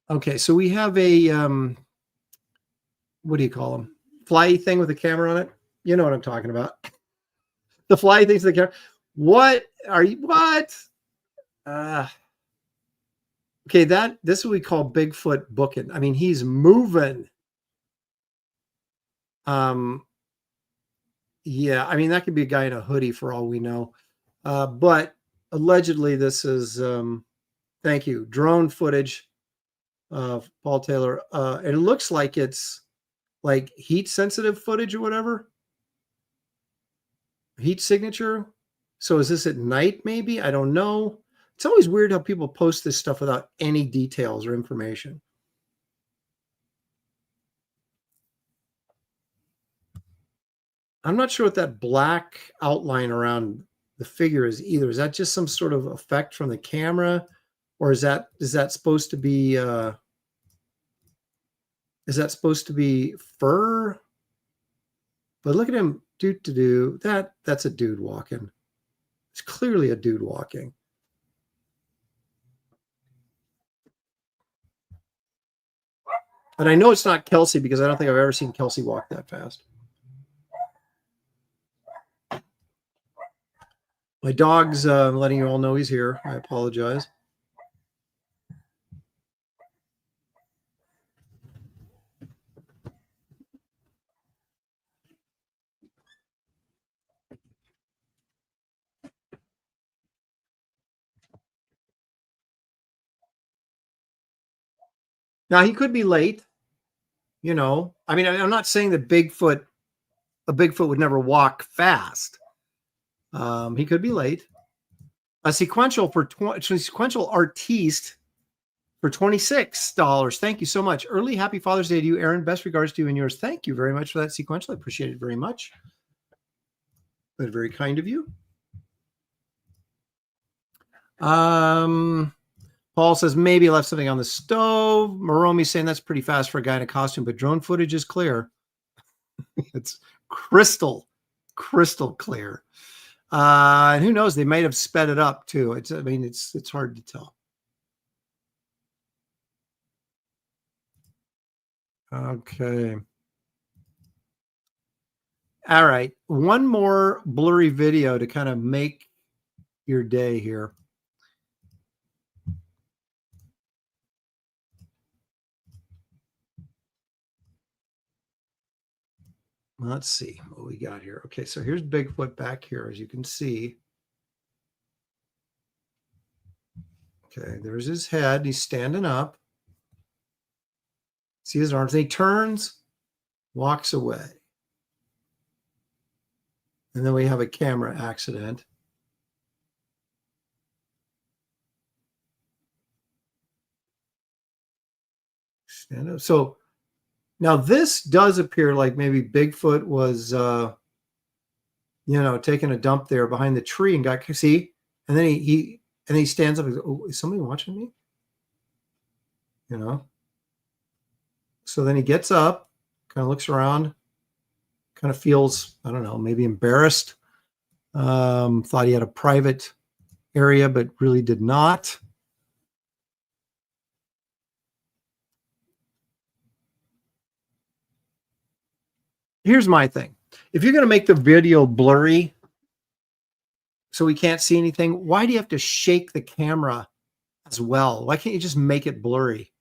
Okay, so we have a what do you call them? Fly thing with a camera on it. You know what I'm talking about. The fly things with the camera. What are you? What? Okay, this is what we call Bigfoot booking. I mean, he's moving. Yeah, I mean, that could be a guy in a hoodie for all we know. But allegedly, this is, thank you, drone footage of Paul Taylor. And it looks like it's like heat sensitive footage or whatever. Heat signature. So is this at night maybe? I don't know. It's always weird how people post this stuff without any details or information. I'm not sure what that black outline around the figure is either. Is that just some sort of effect from the camera, or is that supposed to be fur? But look at him, that's a dude walking. It's clearly a dude walking. And I know it's not Kelsey because I don't think I've ever seen Kelsey walk that fast. My dog's letting you all know he's here. I apologize. Now, he could be late. You know, I mean, I'm not saying that a Bigfoot would never walk fast. He could be late. A sequential artiste for $26. Thank you so much. Early happy Father's Day to you, Aaron. Best regards to you and yours. Thank you very much for that sequential. I appreciate it very much. But very kind of you. Paul says maybe left something on the stove. Moromi's saying that's pretty fast for a guy in a costume, but drone footage is clear. It's crystal clear. And who knows? They might have sped it up too. It's hard to tell. Okay. All right. One more blurry video to kind of make your day here. Let's see what we got here. Okay, so here's Bigfoot back here, as you can see. Okay, there's his head. He's standing up. See his arms. And he turns, walks away. And then we have a camera accident. Stand up. So now this does appear like maybe Bigfoot was, taking a dump there behind the tree and got, see, and then he stands up and goes, oh, is somebody watching me? You know? So then he gets up, kind of looks around, kind of feels, I don't know, maybe embarrassed. Thought he had a private area, but really did not. Here's my thing. If you're going to make the video blurry so we can't see anything, why do you have to shake the camera as well? Why can't you just make it blurry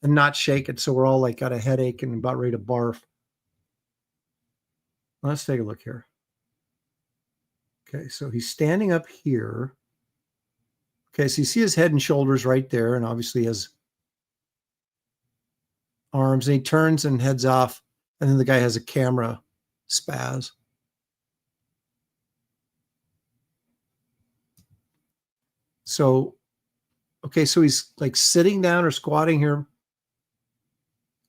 and not shake it so we're all like got a headache and about ready to barf? Let's take a look here. Okay, so he's standing up here. Okay, so you see his head and shoulders right there, and obviously his arms, and he turns and heads off, and then the guy has a camera spaz. So, okay, so he's like sitting down or squatting here,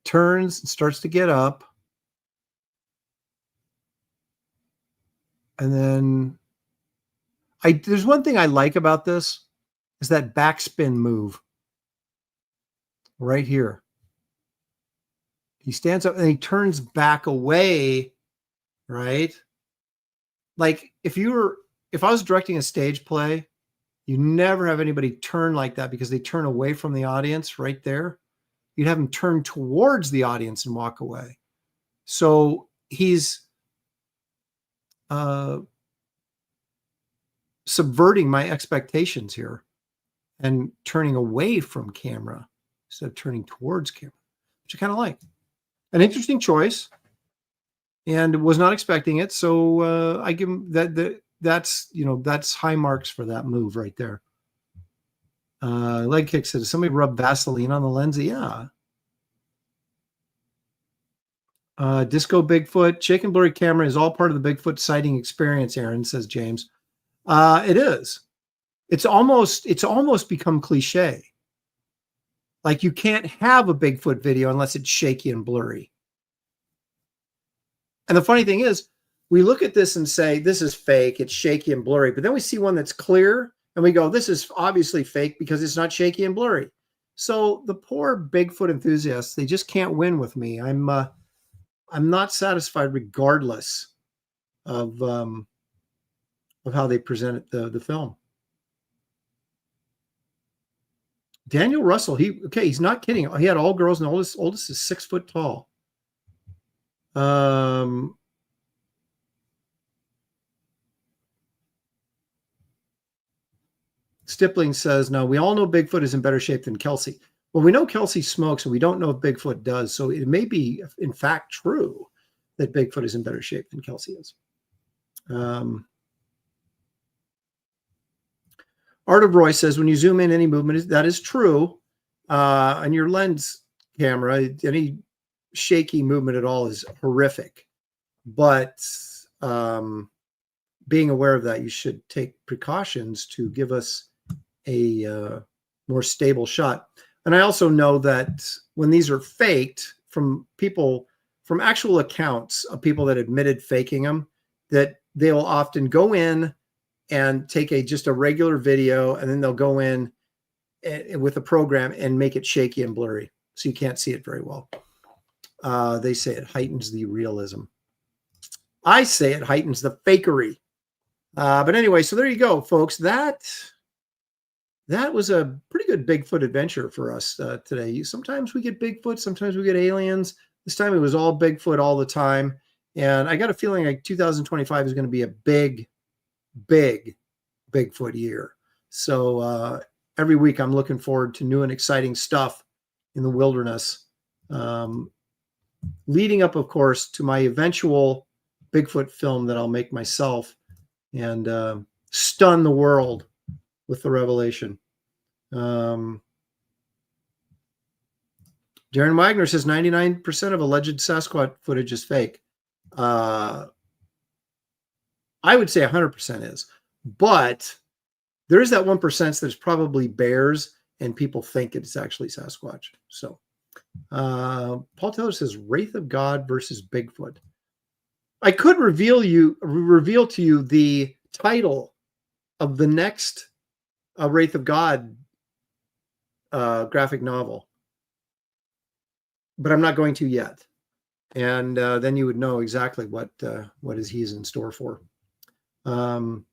turns and starts to get up. And then there's one thing I like about this is that backspin move right here. He stands up and he turns back away, right? Like if I was directing a stage play, you never have anybody turn like that because they turn away from the audience right there. you'd have him turn towards the audience and walk away. So he's subverting my expectations here and turning away from camera instead of turning towards camera, which I kind of like. An interesting choice, and was not expecting it. So I give him that's high marks for that move right there. Leg kick says, somebody rub Vaseline on the lens? Yeah. Disco Bigfoot, shake and blurry camera is all part of the Bigfoot sighting experience, Aaron, says James. It is. It's almost become cliche. Like you can't have a Bigfoot video unless it's shaky and blurry. And the funny thing is, we look at this and say, this is fake, it's shaky and blurry. But then we see one that's clear and we go, this is obviously fake because it's not shaky and blurry. So the poor Bigfoot enthusiasts, they just can't win with me. I'm not satisfied regardless of how they presented the film. Daniel Russell, he's not kidding. He had all girls, and the oldest is 6 foot tall. Stippling says, no, we all know Bigfoot is in better shape than Kelsey. Well, we know Kelsey smokes, and we don't know if Bigfoot does. So it may be, in fact, true that Bigfoot is in better shape than Kelsey is. Art of Roy says, when you zoom in any movement, that is true. On your lens camera, any shaky movement at all is horrific. But being aware of that, you should take precautions to give us a more stable shot. And I also know that when these are faked from people, from actual accounts of people that admitted faking them, that they'll often go in and take just a regular video, and then they'll go in with a program and make it shaky and blurry, so you can't see it very well. They say it heightens the realism. I say it heightens the fakery. But anyway, so there you go, folks. That was a pretty good Bigfoot adventure for us today. Sometimes we get Bigfoot, sometimes we get aliens. This time it was all Bigfoot all the time. And I got a feeling like 2025 is going to be a big Bigfoot year. So every week I'm looking forward to new and exciting stuff in the wilderness. Leading up, of course, to my eventual Bigfoot film that I'll make myself and stun the world with the revelation. Darren Wagner says 99% of alleged Sasquatch footage is fake. I would say 100% is, but there is that 1% that's probably bears and people think it's actually Sasquatch. So Paul Taylor says Wraith of God versus Bigfoot. I could reveal to you the title of the next Wraith of God graphic novel, but I'm not going to yet. And then you would know exactly what he's in store for. All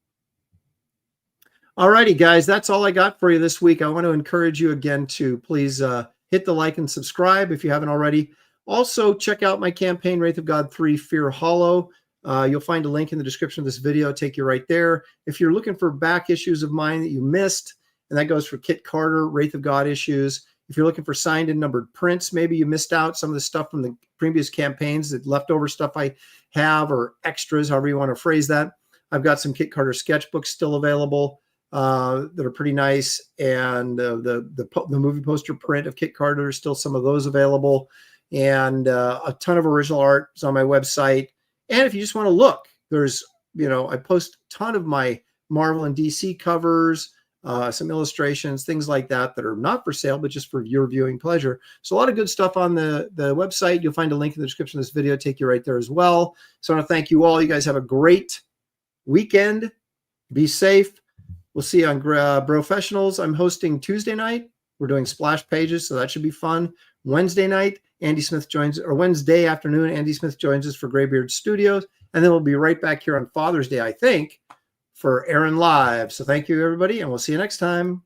righty, guys, that's all I got for you this week. I want to encourage you again to please hit the like and subscribe if you haven't already. Also, check out my campaign, Wraith of God 3 Fear Hollow. You'll find a link in the description of this video, take you right there. If you're looking for back issues of mine that you missed, and that goes for Kit Carter, Wraith of God issues. If you're looking for signed and numbered prints, maybe you missed out some of the stuff from the previous campaigns, that leftover stuff I have, or extras, however you want to phrase that. I've got some Kit Carter sketchbooks still available that are pretty nice. And the movie poster print of Kit Carter, still some of those available. And a ton of original art is on my website. And if you just want to look, there's, I post a ton of my Marvel and DC covers, some illustrations, things like that are not for sale, but just for your viewing pleasure. So a lot of good stuff on the website. You'll find a link in the description of this video, take you right there as well. So I want to thank you all. You guys have a great weekend. Be safe. We'll see you on Brofessionals. I'm hosting Tuesday night. We're doing splash pages, so that should be fun. Wednesday night, Wednesday afternoon, Andy Smith joins us for Graybeard Studios. And then we'll be right back here on Father's Day, I think, for Aaron Live. So thank you, everybody, and we'll see you next time.